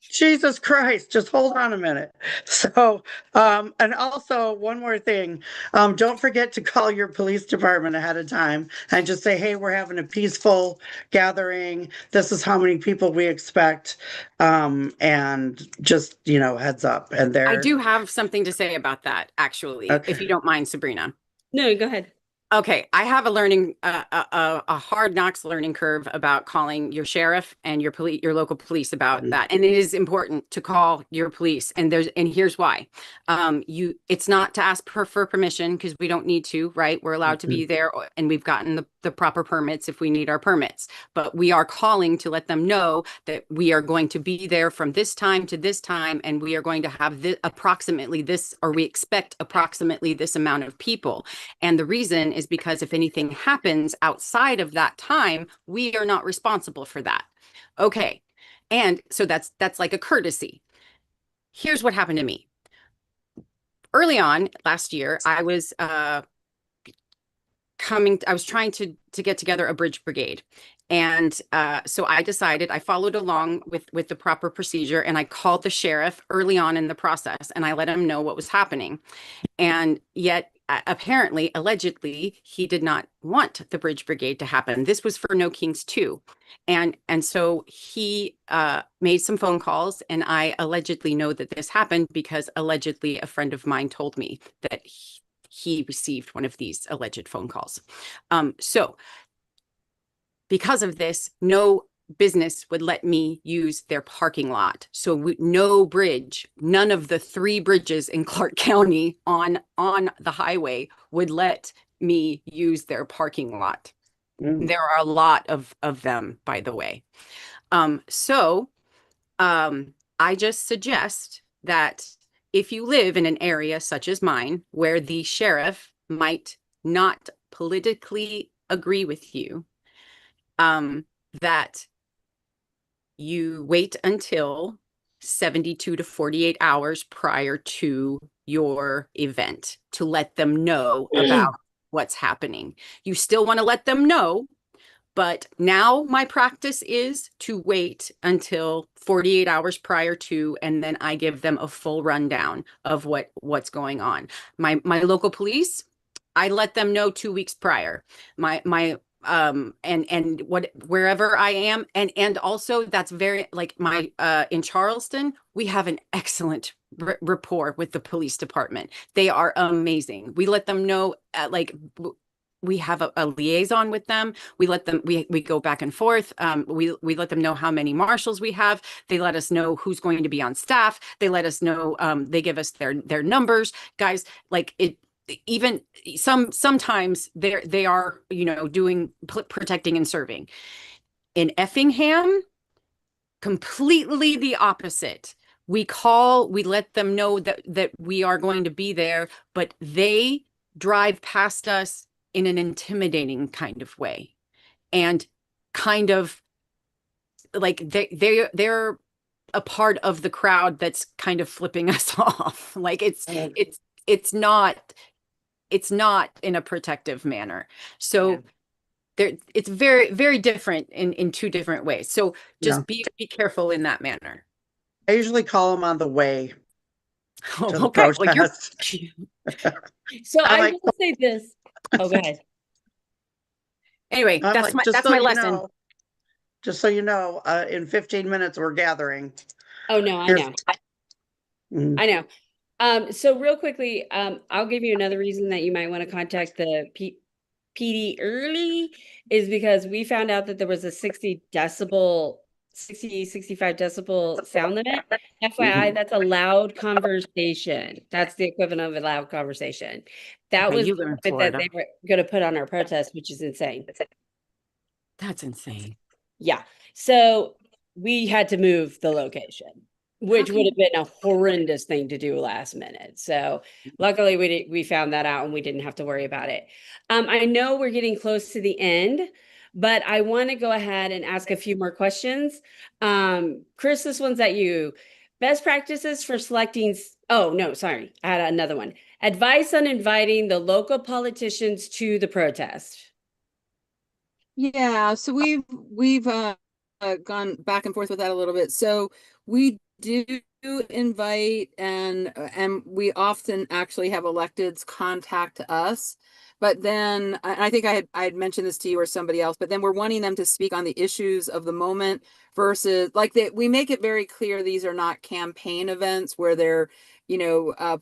Jesus Christ, just hold on a minute. So, and also one more thing, don't forget to call your police department ahead of time and just say, hey, we're having a peaceful gathering. This is how many people we expect. And just, heads up. And I do have something to say about that, actually, Okay. if you don't mind, Sabrina. No, go ahead. Okay, I have a hard knocks learning curve about calling your sheriff and your local police about that, and it is important to call your police. And here's why. It's not to ask for permission because we don't need to, right? We're allowed to be there, and we've gotten the proper permits if we need our permits. But we are calling to let them know that we are going to be there from this time to this time, and we are going to have approximately this, or we expect approximately this amount of people. And the reason is because if anything happens outside of that time, we are not responsible for that. Okay. And so that's like a courtesy. Here's what happened to me. Early on last year, I was trying to get together a bridge brigade. And so I followed along with the proper procedure, and I called the sheriff early on in the process, and I let him know what was happening. And yet, apparently, allegedly, he did not want the bridge brigade to happen. This was for No Kings 2. And so he made some phone calls, and I allegedly know that this happened because allegedly a friend of mine told me that he received one of these alleged phone calls. So because of this, no business would let me use their parking lot. So no bridge, none of the 3 bridges in Clark County on the highway would let me use their parking lot. There are a lot of them, by the way. I just suggest that if you live in an area such as mine, where the sheriff might not politically agree with you, that you wait until 72 to 48 hours prior to your event to let them know about what's happening. You still want to let them know, but now my practice is to wait until 48 hours prior to, and then I give them a full rundown of what's going on. My local police, I let them know 2 weeks prior. And wherever I am, and also that's very, like, my in Charleston, we have an excellent rapport with the police department. They are amazing. We let them know, we have a liaison with them. We let them, we go back and forth. We let them know how many marshals we have. They let us know who's going to be on staff. They let us know, they give us their numbers. Guys, like, it, even sometimes they are, doing protecting and serving. In Effingham, completely the opposite. We let them know that we are going to be there, but they drive past us in an intimidating kind of way, and kind of like they're a part of the crowd that's kind of flipping us off. Like, it's not in a protective manner. So it's very, very different in 2 different ways. So just be careful in that manner. I usually call them on the way to the Okay. protest. So I'm I like, will say this. Oh, go ahead. Anyway, I'm that's like, that's my lesson. Just so you know, in 15 minutes we're gathering. Oh, no, I Here's- know. Mm. I know. So real quickly, I'll give you another reason that you might want to contact the PD early, is because we found out that there was a 65 decibel sound limit. FYI, that's a loud conversation. That's the equivalent of a loud conversation. That Okay, was you the live in limit that Florida. they were going to put on our protest, which is insane. That's insane. Yeah. So we had to move the location, which would have been a horrendous thing to do last minute. So luckily we found that out and we didn't have to worry about it. I know we're getting close to the end, but I want to go ahead and ask a few more questions. Chris, this one's at you. Best practices for selecting. Oh, no, sorry. I had another one. Advice on inviting the local politicians to the protest. Yeah, so we've gone back and forth with that a little bit. So we do invite, and we often actually have electeds contact us. But then I think I had mentioned this to you or somebody else, but then we're wanting them to speak on the issues of the moment versus, like, we make it very clear these are not campaign events where they're,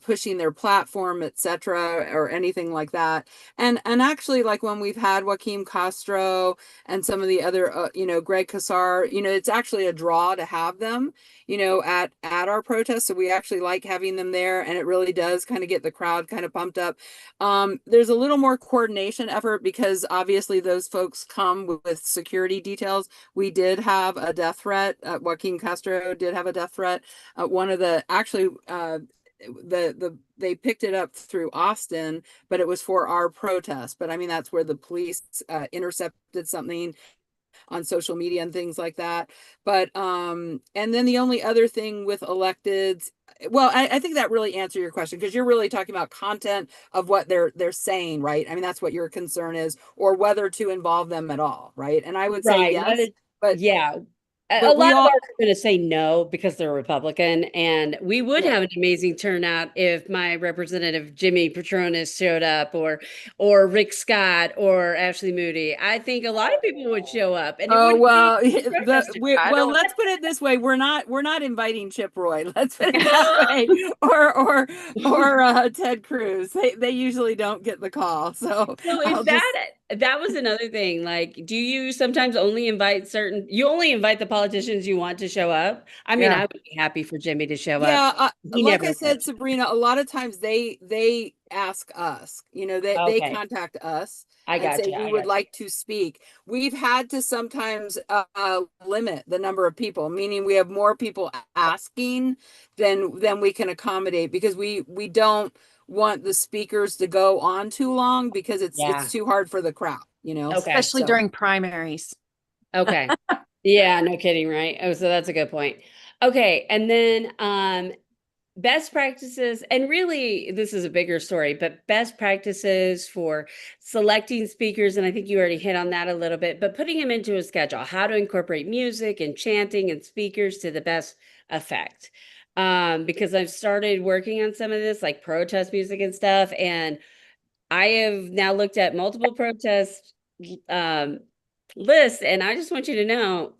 pushing their platform, etc., or anything like that. And actually, like, when we've had Joaquin Castro and some of the other, Greg Casar, it's actually a draw to have them, at our protest. So we actually like having them there, and it really does kind of get the crowd kind of pumped up. There's a little more coordination effort because obviously those folks come with security details. We did have a death threat. Joaquin Castro did have a death threat. One of the actually. They picked it up through Austin, but it was for our protest. But I mean, that's where the police intercepted something on social media and things like that. But and then the only other thing with electeds, well, I think that really answered your question, because you're really talking about content of what they're saying, right? I mean, that's what your concern is, or whether to involve them at all, right? And I would say yes, but yeah. A But we lot of all, ours are going to say no because they're Republican, and we would Yeah. have an amazing turnout if my representative Jimmy Patronis showed up, or Rick Scott, or Ashley Moody. I think a lot of people would show up, and it oh wouldn't well, be a protest. I well, don't- let's put it this way: we're not inviting Chip Roy. Let's put it that way, or Ted Cruz. They usually don't get the call. So So I'll is that was another thing. Like, do you sometimes only invite you only invite the politicians you want to show up? I mean, Yeah. I would be happy for Jimmy to show Yeah, up. He like never I said, would. Sabrina, a lot of times they ask us, they Okay. contact us I and got say you. we I would got you. like to speak. We've had to sometimes limit the number of people, meaning we have more people asking than we can accommodate because we don't want the speakers to go on too long because Yeah. it's too hard for the crowd, Okay. Especially So during primaries. Okay. Yeah, no kidding, right? Oh, so that's a good point. Okay, and then best practices, and really this is a bigger story, but best practices for selecting speakers, and I think you already hit on that a little bit, but putting them into a schedule, how to incorporate music and chanting and speakers to the best effect. Because I've started working on some of this, like protest music and stuff, and I have now looked at multiple protest um, lists, and I just want you to know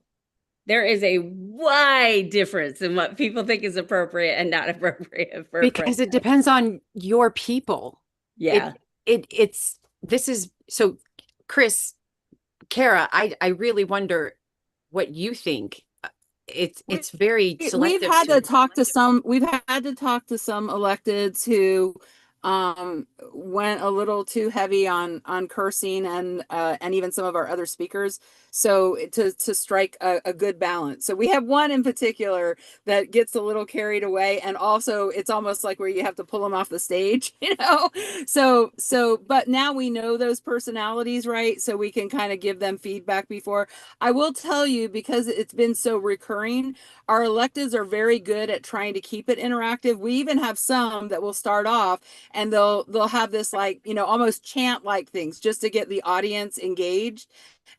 there is a wide difference in what people think is appropriate and not appropriate for a Because it protest. depends on your people. Yeah. It's this is so Chris, Kara, I really wonder what you think. It's very we've selective had to to talk to some electeds who went a little too heavy on cursing and even some of our other speakers, so to strike a good balance. So we have one in particular that gets a little carried away, and also it's almost like where you have to pull them off the stage, so but now we know those personalities, right? So we can kind of give them feedback before. I will tell you, because it's been so recurring, our electeds are very good at trying to keep it interactive. We even have some that will start off and they'll have this, like, almost chant like things just to get the audience engaged.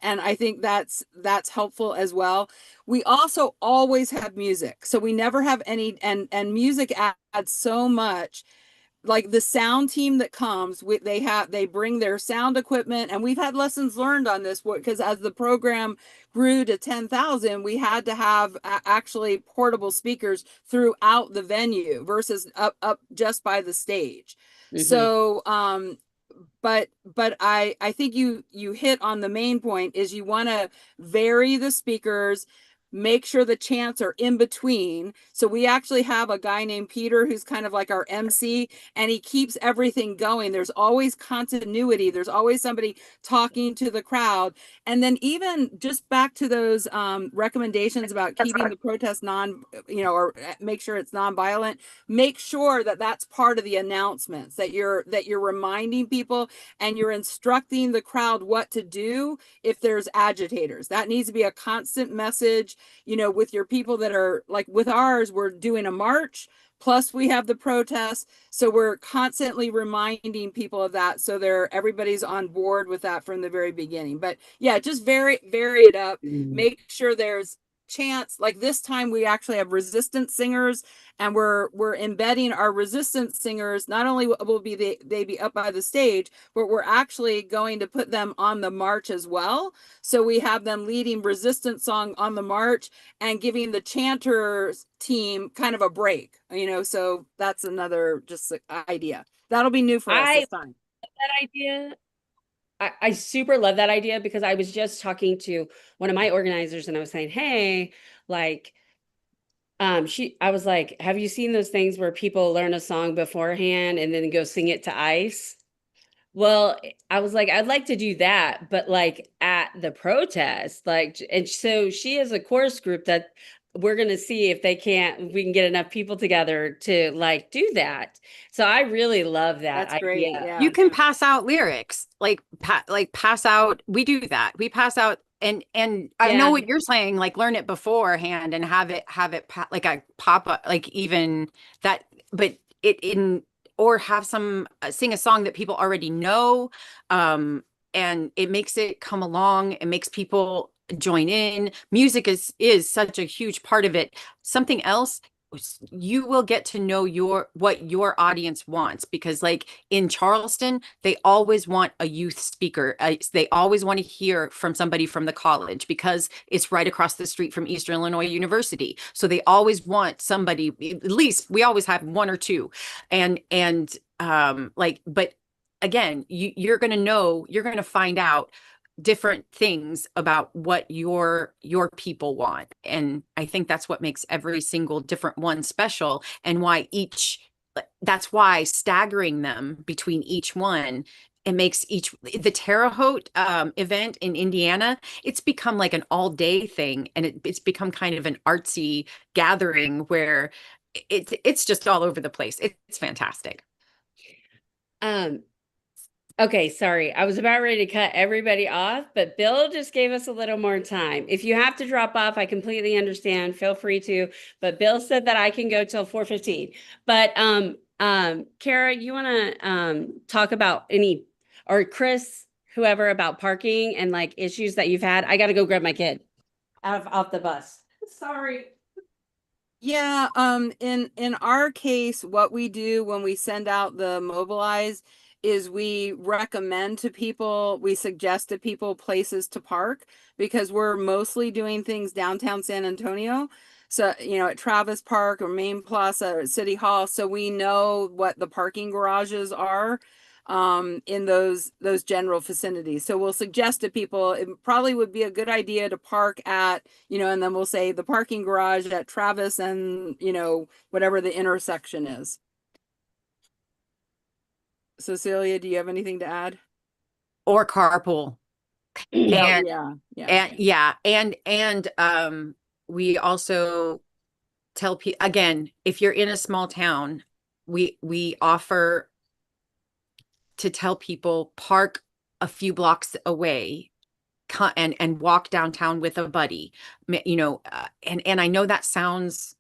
And I think that's helpful as well. We also always have music. So we never have any, and music adds so much. Like the sound team that comes with, they bring their sound equipment, and we've had lessons learned on this because as the program grew to 10,000, we had to have actually portable speakers throughout the venue versus up just by the stage. So but I think you hit on the main point, is you want to vary the speakers, make sure the chants are in between. So we actually have a guy named Peter who's kind of like our MC, and he keeps everything going. There's always continuity. There's always somebody talking to the crowd. And then even just back to those recommendations about keeping the protest or make sure it's nonviolent, make sure that that's part of the announcements, that you're reminding people and you're instructing the crowd what to do if there's agitators. That needs to be a constant message, with your people that are, like with ours, we're doing a march, plus we have the protests. So we're constantly reminding people of that. So everybody's on board with that from the very beginning. But yeah, just vary it up. Make sure there's chants. Like this time we actually have resistance singers, and we're embedding our resistance singers. Not only will they be up by the stage, but we're actually going to put them on the march as well. So we have them leading resistance song on the march and giving the chanters team kind of a break, so that's another just idea that'll be new for us this time. That idea. I super love that idea, because I was just talking to one of my organizers and I was saying, hey, like, I was like, have you seen those things where people learn a song beforehand and then go sing it to ICE? Well, I was like, I'd like to do that, but like at the protest, like, and so she has a chorus group that we're going to see if we can get enough people together to like do that. So I really love that That's great. idea. Yeah, you can pass out lyrics, like pass out. We do that. We pass out, and I know Yeah. what you're saying. Like learn it beforehand and have it like a pop up, like even that, but it in or have some sing a song that people already know, and it makes it come along. It makes people join in. Music is such a huge part of it. Something else, you will get to know what your audience wants, because like in Charleston, they always want a youth speaker. They always want to hear from somebody from the college because it's right across the street from Eastern Illinois University. So they always want somebody, at least we always have one or two. And like, but again, you're going to know, you're going to find out different things about what your people want. And I think that's what makes every single different one special, and why that's why staggering them between each one, it makes the Terre Haute event in Indiana, it's become like an all-day thing, and it's become kind of an artsy gathering where it's just all over the place. It's fantastic. Okay, sorry. I was about ready to cut everybody off, but Bill just gave us a little more time. If you have to drop off, I completely understand. Feel free to. But Bill said that I can go till 4:15. But Kara, you want to talk about any, or Chris, whoever, about parking and like issues that you've had? I got to go grab my kid off the bus. Sorry. Yeah, in our case, what we do when we send out the mobilize is we recommend to people, we suggest to people places to park, because we're mostly doing things downtown San Antonio. So, you know, at Travis Park or Main Plaza or City Hall, so we know what the parking garages are in those general vicinities. So we'll suggest to people it probably would be a good idea to park at, you know, and then we'll say the parking garage at Travis and, you know, whatever the intersection is. Cecilia, do you have anything to add? Or carpool. And we also tell people, again, if you're in a small town, we offer to tell people park a few blocks away and walk downtown with a buddy, you know, and I know that sounds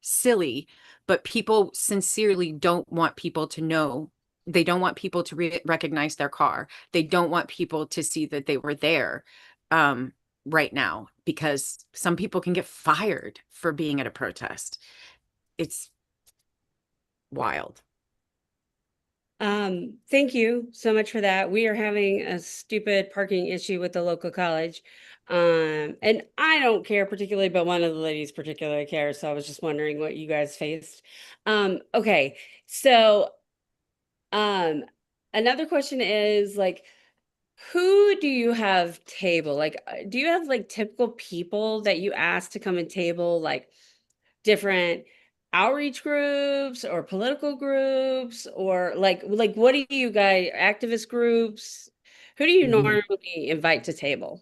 silly, but people sincerely don't want people to know. They don't want people to recognize their car. They don't want people to see that they were there right now, because some people can get fired for being at a protest. It's wild. Thank you so much for that. We are having a stupid parking issue with the local college. And I don't care particularly, but one of the ladies particularly cares. So I was just wondering what you guys faced. Okay. So, another question is like, who do you have table? Like, do you have like typical people that you ask to come and table, like different outreach groups or political groups, or like what do you guys, activist groups? Who do you normally invite to table?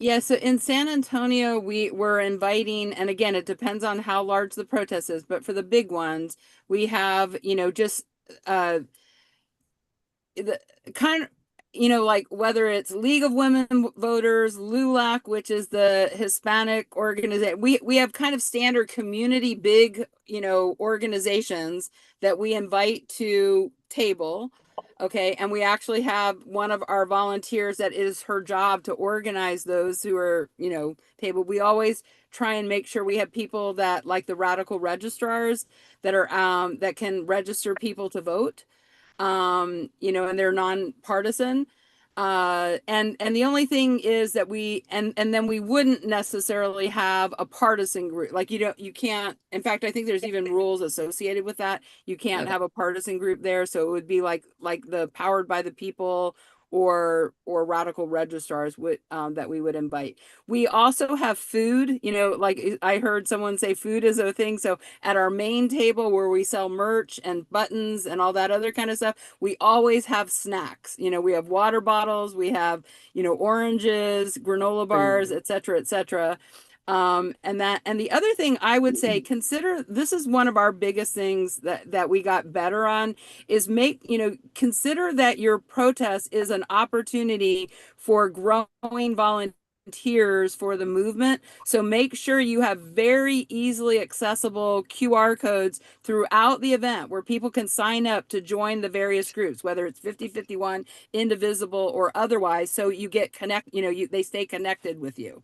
Yeah, so in San Antonio, we're inviting, and again, it depends on how large the protest is, but for the big ones, we have, you know, just the kind of, you know, like whether it's League of Women Voters, LULAC, which is the Hispanic organization, we have kind of standard community big, you know, organizations that we invite to table. Okay, and we actually have one of our volunteers that is her job to organize those who are, you know, table. We always try and make sure we have people that, like the radical registrars, that are that can register people to vote. You know, and they're nonpartisan. And the only thing is that and then we wouldn't necessarily have a partisan group. Like you can't, in fact, I think there's even rules associated with that. You can't have a partisan group there. So it would be like the Powered by the People or radical registrars would that we would invite. We also have food, you know, like I heard someone say food is a thing. So at our main table where we sell merch and buttons and all that other kind of stuff, we always have snacks. You know, we have water bottles, we have, you know, oranges, granola bars, et cetera, et cetera. And the other thing I would say, consider, this is one of our biggest things that we got better on, is consider that your protest is an opportunity for growing volunteers volunteers for the movement. So make sure you have very easily accessible QR codes throughout the event where people can sign up to join the various groups, whether it's 5051, Indivisible, or otherwise. So you get they stay connected with you.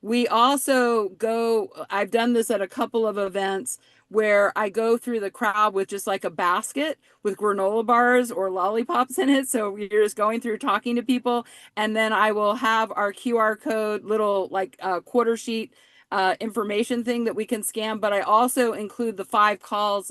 We also I've done this at a couple of events where I go through the crowd with just like a basket with granola bars or lollipops in it. So you're just going through talking to people. And then I will have our QR code little like quarter sheet information thing that we can scan. But I also include the 5 calls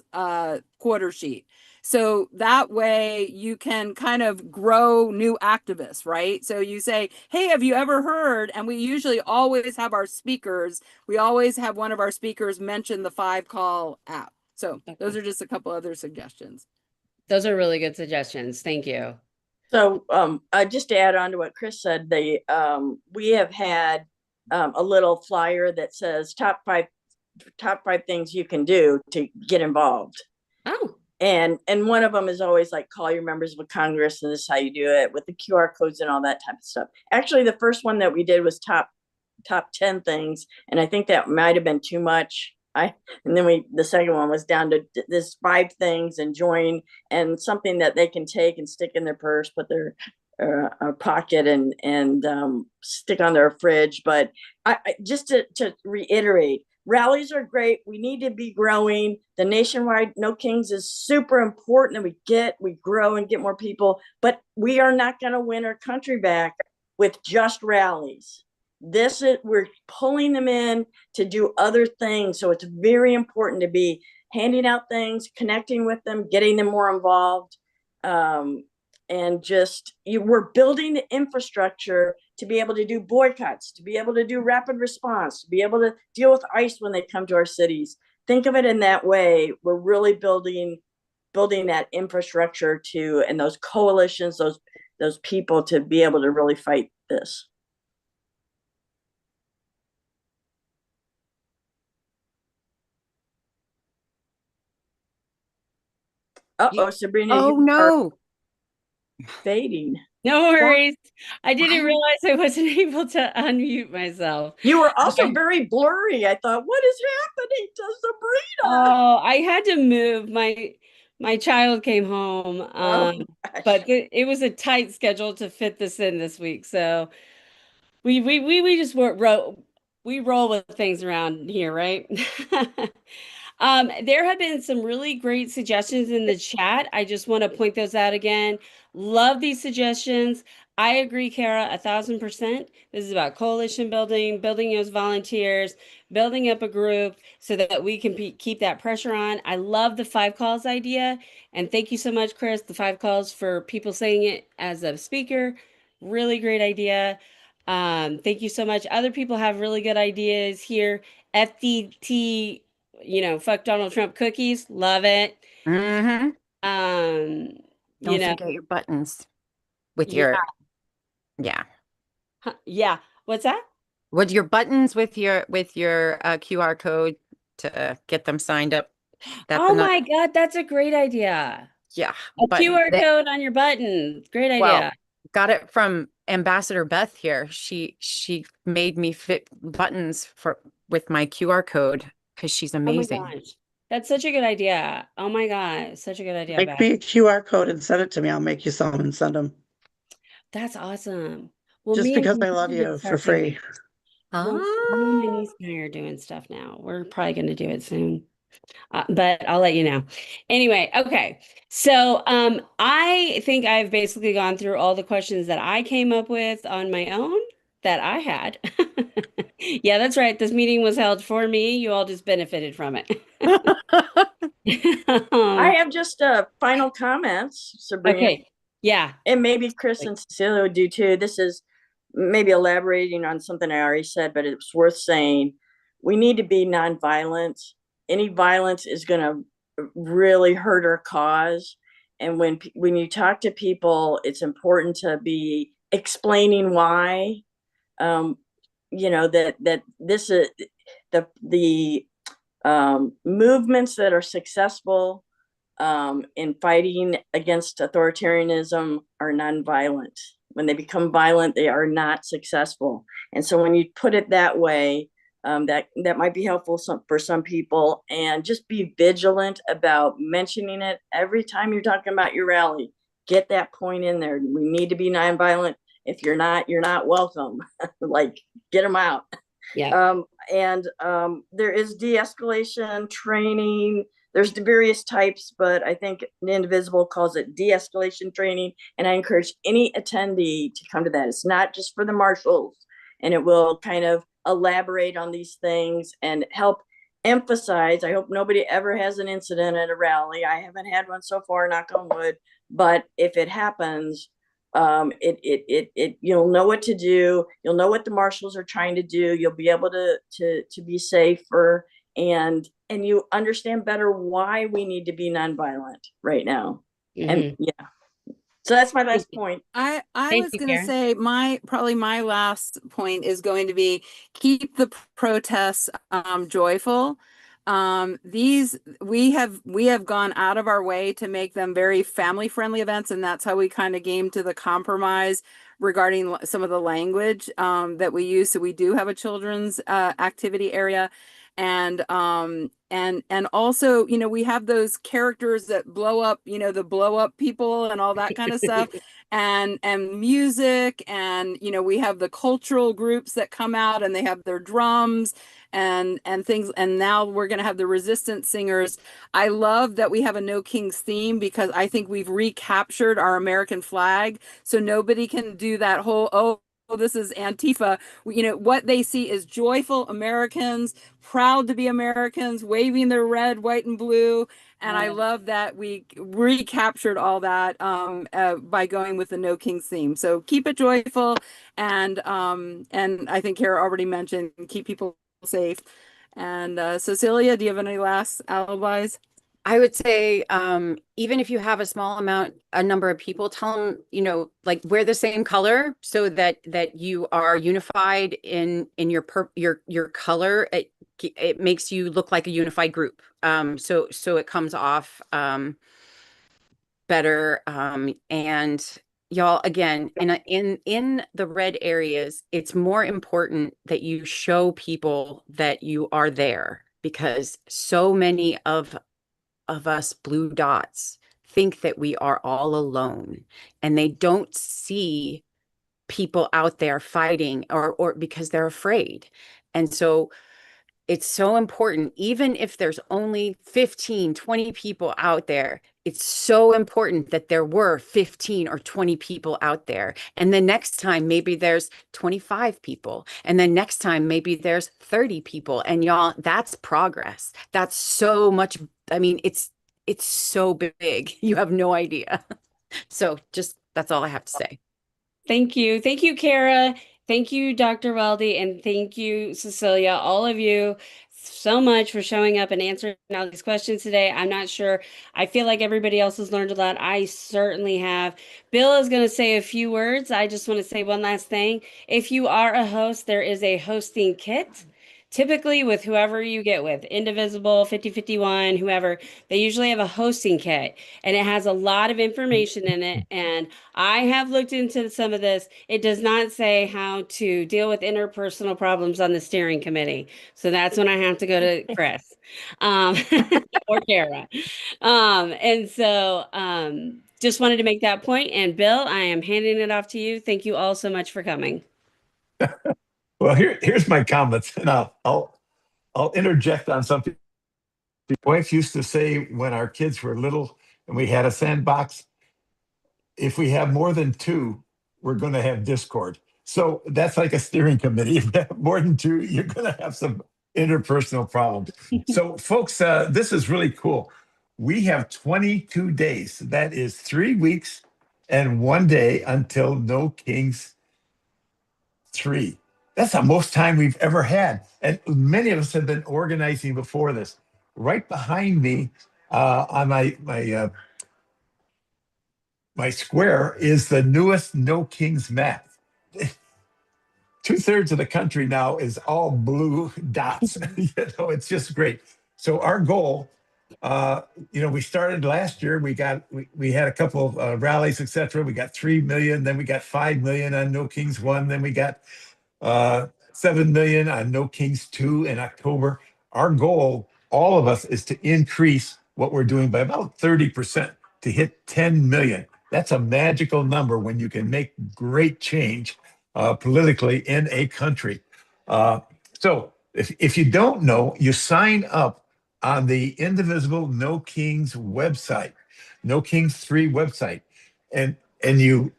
quarter sheet. So that way you can kind of grow new activists, right? So you say, hey, have you ever heard? And we usually always have our speakers. We always have one of our speakers mention the 5 call app. So those are just a couple other suggestions. Those are really good suggestions. Thank you. So just to add on to what Chris said, we have had a little flyer that says top five things you can do to get involved. Oh. And one of them is always like call your members of Congress, and this is how you do it with the QR codes and all that type of stuff. Actually, the first one that we did was top 10 things, and I think that might have been too much. And then the second one was down to this 5 things and join, and something that they can take and stick in their purse, put their pocket and stick on their fridge. But I just to reiterate, rallies are great. We need to be growing. The nationwide No Kings is super important that we grow and get more people, but we are not going to win our country back with just rallies. We're pulling them in to do other things. So it's very important to be handing out things, connecting with them, getting them more involved. And we're building the infrastructure to be able to do boycotts, to be able to do rapid response, to be able to deal with ICE when they come to our cities. Think of it in that way. We're really building that infrastructure and those coalitions, those people to be able to really fight this. Sabrina. Oh no. Fading. No worries. I didn't realize I wasn't able to unmute myself. You were also very blurry. I thought, what is happening to Sabrina? Oh, I had to move. My child came home. But it was a tight schedule to fit this in this week. So we just roll with things around here, right? There have been some really great suggestions in the chat. I just want to point those out again. Love these suggestions. I agree, Kara, 1,000%. This is about coalition building those volunteers, building up a group so that we can keep that pressure on. I love the 5 calls idea. And thank you so much, Chris, the 5 calls for people saying it as a speaker. Really great idea. Thank you so much. Other people have really good ideas here. FDT, fuck Donald Trump cookies. Love it. Mm-hmm. Don't forget your buttons with your yeah. What's that? With your buttons with your QR code to get them signed up. Oh my God, that's a great idea. Yeah. A QR code on your button. Great idea. Well, got it from Ambassador Beth here. She made me fit buttons with my QR code because she's amazing. Oh my gosh. That's such a good idea. Oh my God, such a good idea. Make me a QR code and send it to me. I'll make you some and send them. That's awesome. Well, just because I love you for free. Well, me and my niece and I are doing stuff now. We're probably going to do it soon. But I'll let you know. Anyway, okay. So I think I've basically gone through all the questions that I came up with on my own that I had. Yeah, that's right. This meeting was held for me. You all just benefited from it. I have just final comments, Sabrina. Okay. Yeah. And maybe Chris and Cecilia would do too. This is maybe elaborating on something I already said, but it's worth saying. We need to be nonviolent. Any violence is going to really hurt our cause. And when you talk to people, it's important to be explaining why. That this is the movements that are successful in fighting against authoritarianism are nonviolent. When they become violent, they are not successful. And so when you put it that way, that might be helpful for some people. And just be vigilant about mentioning it every time you're talking about your rally. Get that point in there. We need to be nonviolent. If you're not welcome. Like, get them out. Yeah. There is de-escalation training. There's the various types, but I think Indivisible calls it de-escalation training. And I encourage any attendee to come to that. It's not just for the marshals, and it will kind of elaborate on these things and help emphasize. I hope nobody ever has an incident at a rally. I haven't had one so far, knock on wood, but if it happens, you'll know what to do. You'll know what the marshals are trying to do. You'll be able to be safer, and you understand better why we need to be nonviolent right now. And yeah, so that's my last point. I Thank was you, going to Karen. say probably my last point is going to be keep the protests joyful. We have gone out of our way to make them very family friendly events, and that's how we kind of came to the compromise regarding some of the language that we use. So we do have a children's activity area. And also, we have those characters that blow up, the blow up people and all that kind of stuff, and music, and we have the cultural groups that come out and they have their drums and things, and now we're going to have the resistance singers. I love that we have a No Kings theme, because I think we've recaptured our American flag, so nobody can do that whole, oh, this is Antifa. What they see is joyful Americans, proud to be Americans, waving their red, white, and blue. And I love that we recaptured all that by going with the No Kings theme. So keep it joyful, and I think Kara already mentioned, keep people safe. And Cecilia, do you have any last alibis? I would say, even if you have a number of people, tell them, like, wear the same color, so that you are unified in your color. It makes you look like a unified group. So it comes off better. And y'all, again, in the red areas, it's more important that you show people that you are there, because so many of us blue dots think that we are all alone, and they don't see people out there fighting, or because they're afraid. And so it's so important, even if there's only 15, 20 people out there, it's so important that there were 15 or 20 people out there. And the next time, maybe there's 25 people. And then next time, maybe there's 30 people. And y'all, that's progress. That's so much. I mean, it's so big. You have no idea. So that's all I have to say. Thank you. Thank you, Kara. Thank you, Dr. Weldy, and thank you, Cecilia, all of you so much for showing up and answering all these questions today. I'm not sure. I feel like everybody else has learned a lot. I certainly have. Bill is going to say a few words. I just want to say one last thing. If you are a host, there is a hosting kit. Typically with whoever you get with, Indivisible, 5051, whoever, they usually have a hosting kit, and it has a lot of information in it. And I have looked into some of this. It does not say how to deal with interpersonal problems on the steering committee. So that's when I have to go to Chris or Kara. Just wanted to make that point. And Bill, I am handing it off to you. Thank you all so much for coming. Well, here's my comments, and I'll interject on something. My wife used to say when our kids were little and we had a sandbox, if we have more than two, we're going to have discord. So that's like a steering committee. If you have more than two, you're going to have some interpersonal problems. So, folks, this is really cool. We have 22 days. That is 3 weeks and 1 day until No Kings 3. That's the most time we've ever had. And many of us have been organizing before this. Right behind me on my square is the newest No Kings map. 2/3 of the country now is all blue dots. It's just great. So our goal We started last year. We had a couple of rallies, etc. We got 3 million, then we got 5 million on No Kings 1, then we got 7 million on No Kings 2 in October. Our goal, all of us, is to increase what we're doing by about 30% to hit 10 million. That's a magical number when you can make great change politically in a country. So if you don't know, you sign up on the Indivisible No Kings website, No Kings 3 website, and you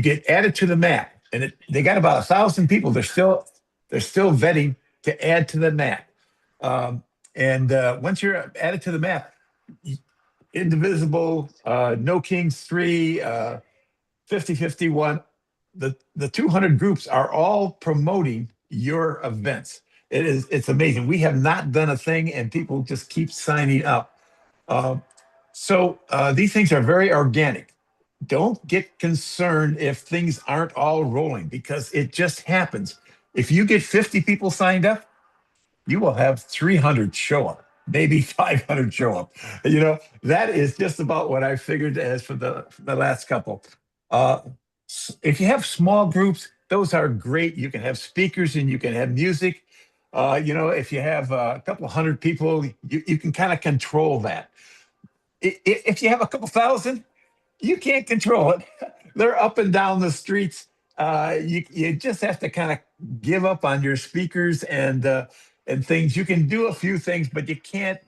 get added to the map. And they got about 1,000 people. They're still vetting to add to the map. And once you're added to the map, Indivisible, No Kings 3, 5051, the 200 groups are all promoting your events. It's amazing. We have not done a thing, and people just keep signing up. So these things are very organic. Don't get concerned if things aren't all rolling, because it just happens. If you get 50 people signed up, you will have 300 show up, maybe 500 show up. That is just about what I figured as for the last couple. If you have small groups, those are great. You can have speakers and you can have music. If you have a couple hundred people, you can kind of control that. If you have a couple thousand, you can't control it. They're up and down the streets. You just have to kind of give up on your speakers and things. You can do a few things, but you can't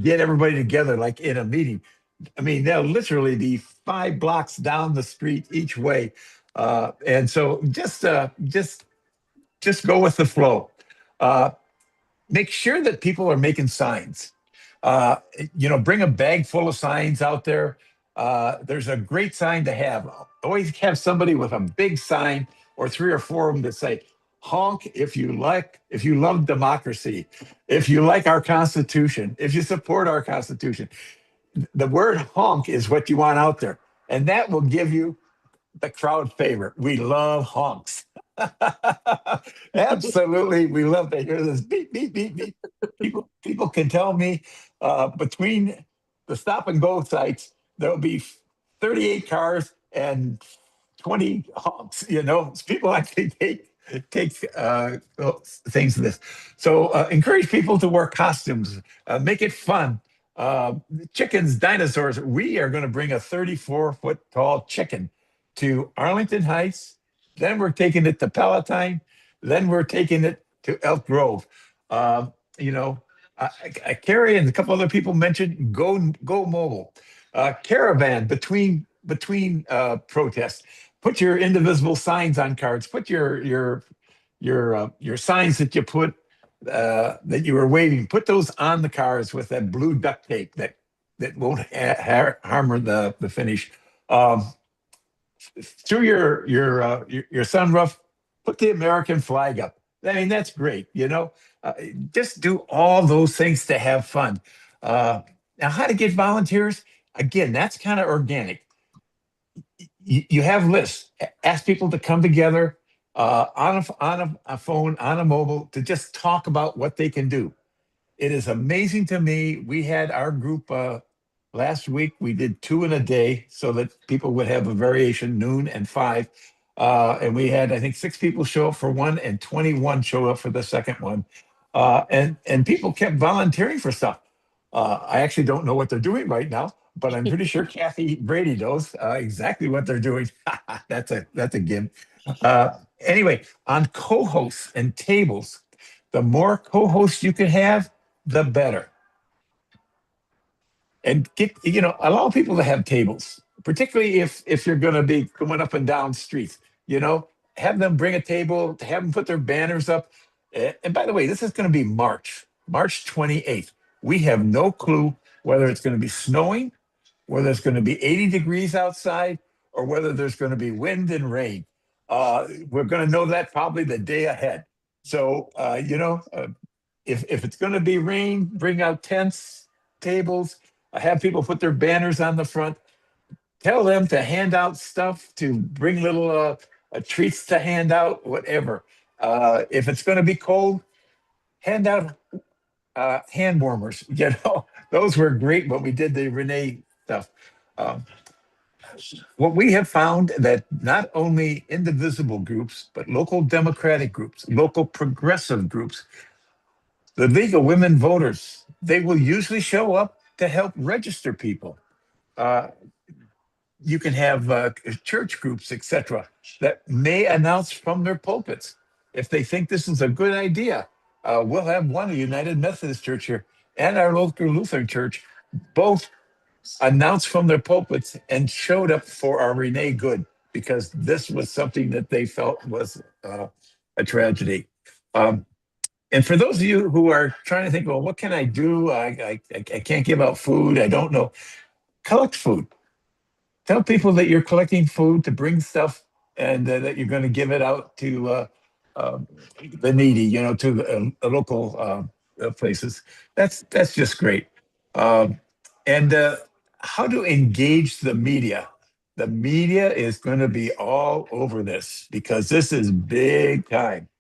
get everybody together like in a meeting. I mean, they'll literally be 5 blocks down the street each way, and so just go with the flow. Make sure that people are making signs. Bring a bag full of signs out there. There's a great sign to have. Always have somebody with a big sign or 3 or 4 of them that say, honk if you love democracy, if you like our Constitution, if you support our Constitution. The word honk is what you want out there. And that will give you the crowd favorite. We love honks. Absolutely. We love to hear this beep, beep, beep, beep. People can tell me between the stop and go sites, there'll be 38 cars and 20 honks. People actually take things to this. So encourage people to wear costumes, make it fun. Chickens, dinosaurs. We are going to bring a 34-foot tall chicken to Arlington Heights. Then we're taking it to Palatine. Then we're taking it to Elk Grove. Carrie and a couple other people mentioned go mobile. Caravan between protests. Put your indivisible signs on cards. Put your signs that you put that you were waving. Put those on the cars with that blue duct tape that won't harm the finish. Through your sunroof, put the American flag up. I mean, that's great. Just do all those things to have fun. Now, how to get volunteers? Again, that's kind of organic. You have lists. Ask people to come together on a phone, on a mobile, to just talk about what they can do. It is amazing to me. We had our group last week. We did 2 in a day so that people would have a variation, noon and 5. And we had, I think, 6 people show up for one and 21 show up for the second one. And people kept volunteering for stuff. I actually don't know what they're doing right now, but I'm pretty sure Kathy Brady knows exactly what they're doing. That's a give. Anyway, on co-hosts and tables, the more co-hosts you can have, the better. And allow people to have tables, particularly if you're going to be going up and down streets. Have them bring a table, have them put their banners up. And by the way, this is going to be March 28th. We have no clue whether it's going to be snowing, whether it's going to be 80 degrees outside, or whether there's going to be wind and rain. We're going to know that probably the day ahead. So, if it's going to be rain, bring out tents, tables, have people put their banners on the front. Tell them to hand out stuff, to bring little treats to hand out, whatever. If it's going to be cold, hand out hand warmers. Those were great when we did the Renee stuff. Um, what we have found that not only indivisible groups, but local democratic groups, local progressive groups, the League of Women Voters, they will usually show up to help register people. Uh, you can have church groups, etc., that may announce from their pulpits if they think this is a good idea. We'll have one, a United Methodist Church here, and our local Lutheran Church, both announced from their pulpits and showed up for our Renee Good because this was something that they felt was a tragedy. And for those of you who are trying to think, well, what can I do? I can't give out food. I don't know. Collect food. Tell people that you're collecting food to bring stuff and that you're going to give it out to the needy, to the local places. That's just great. And how to engage the media. The media is going to be all over this because this is big time.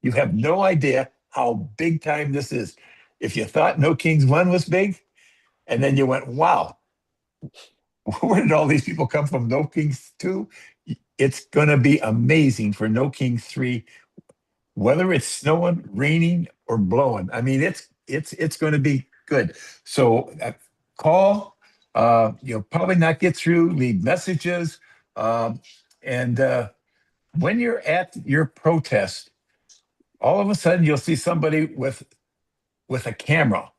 You have no idea how big time this is. If you thought No Kings 1 was big, and then you went, wow, where did all these people come from? No Kings 2? It's going to be amazing for No Kings 3, whether it's snowing, raining, or blowing. I mean, it's going to be good. So call. You'll probably not get through. Leave messages, and when you're at your protest, all of a sudden you'll see somebody with a camera,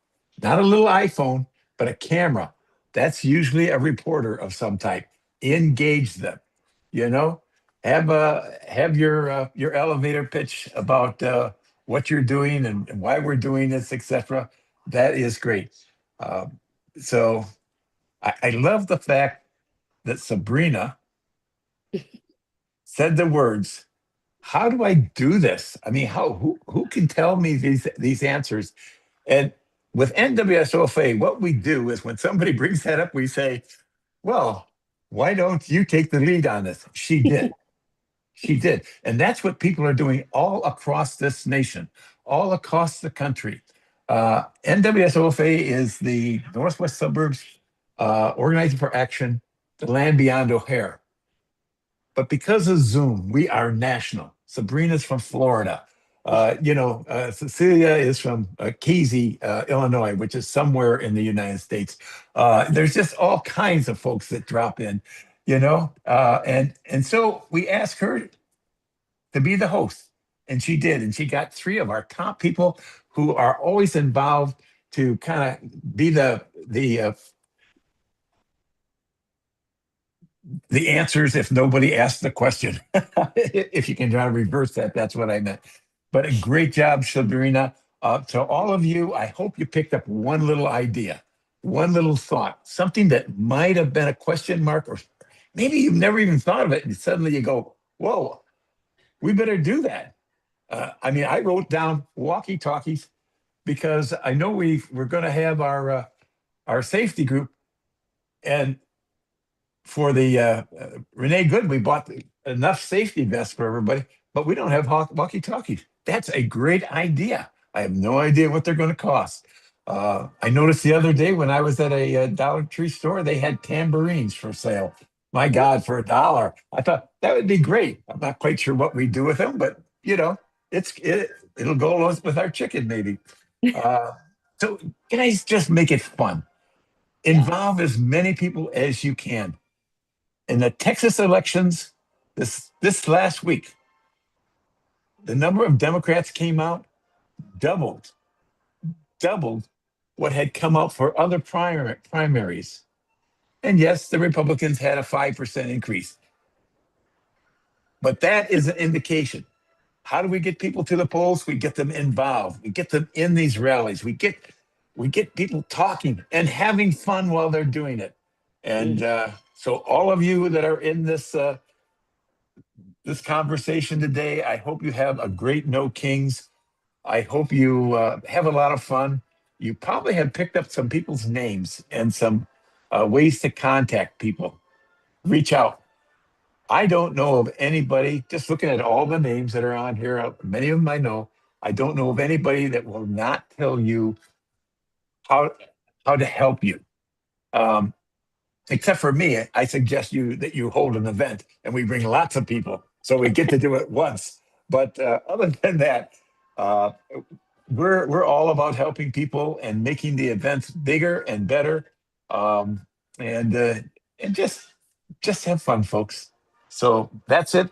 not a little iPhone, but a camera. That's usually a reporter of some type. Engage them, have your elevator pitch about what you're doing and why we're doing this, etc. That is great. So I love the fact that Sabrina said the words, how do I do this? I mean, who can tell me these answers? And with NWSOFA, what we do is when somebody brings that up, we say, well, why don't you take the lead on this? She did. She did. And that's what people are doing all across this nation, all across the country. NWSOFA is the Northwest Suburbs Organizing for Action, the Land Beyond O'Hare. But because of Zoom, we are national. Sabrina's from Florida. Cecilia is from Casey, Illinois, which is somewhere in the United States. There's just all kinds of folks that drop in, and so we asked her to be the host, and she did, and she got 3 of our top people who are always involved to kind of be the answers if nobody asked the question. If you can try to reverse that, that's what I meant. But a great job, Sabrina. To all of you, I hope you picked up one little idea, one little thought, something that might have been a question mark, or maybe you've never even thought of it, and suddenly you go, whoa, we better do that. I wrote down walkie-talkies because I know we're going to have our safety group, and for the Renee Good, we bought enough safety vests for everybody, but we don't have walkie-talkies. That's a great idea. I have no idea what they're going to cost. I noticed the other day when I was at a Dollar Tree store, they had tambourines for sale. My God, for $1. I thought that would be great. I'm not quite sure what we do with them, but it'll go along with our chicken maybe. So guys, just make it fun. Involve as many people as you can. In the Texas elections this last week, the number of Democrats came out doubled what had come out for other primaries. And yes, the Republicans had a 5% increase. But that is an indication. How do we get people to the polls? We get them involved. We get them in these rallies. We get people talking and having fun while they're doing it. And so all of you that are in this this conversation today, I hope you have a great No Kings. I hope you have a lot of fun. You probably have picked up some people's names and some ways to contact people. Reach out. I don't know of anybody, just looking at all the names that are on here, many of them I know, I don't know of anybody that will not tell you how to help you. Um, Except for me, I suggest that you hold an event and we bring lots of people so we get to do it once. But other than that, uh, we're all about helping people and making the events bigger and better, um, and uh, and just have fun, folks. So that's it.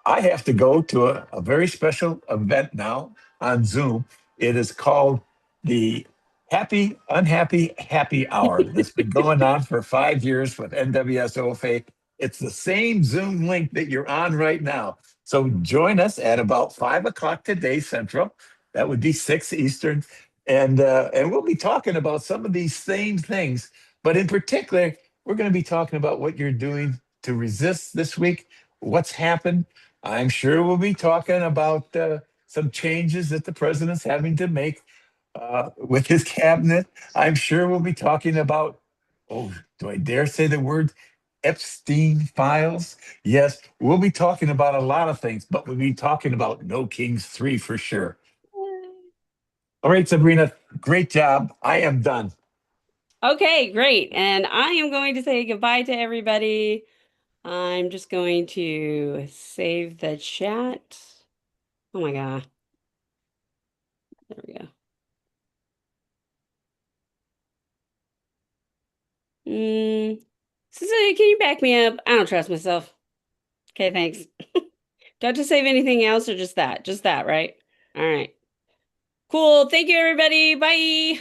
I have to go to a very special event now on Zoom. It is called the Happy Unhappy Happy Hour. That's been going on for 5 years with NWSOFA. It's the same Zoom link that you're on right now. So join us at about 5 o'clock today Central. That would be 6 Eastern. And we'll be talking about some of these same things. But in particular, we're going to be talking about what you're doing to resist this week, what's happened. I'm sure we'll be talking about some changes that the president's having to make with his cabinet. I'm sure we'll be talking about, oh, do I dare say the word Epstein files? Yes, we'll be talking about a lot of things, but we'll be talking about No Kings 3 for sure. All right, Sabrina, great job. I am done. Okay, great. And I am going to say goodbye to everybody. I'm just going to save the chat. Oh my God. There we go. Cecilia, can you back me up? I don't trust myself. Okay, thanks. Do I have to save anything else or just that? Just that, right? All right. Cool. Thank you, everybody. Bye.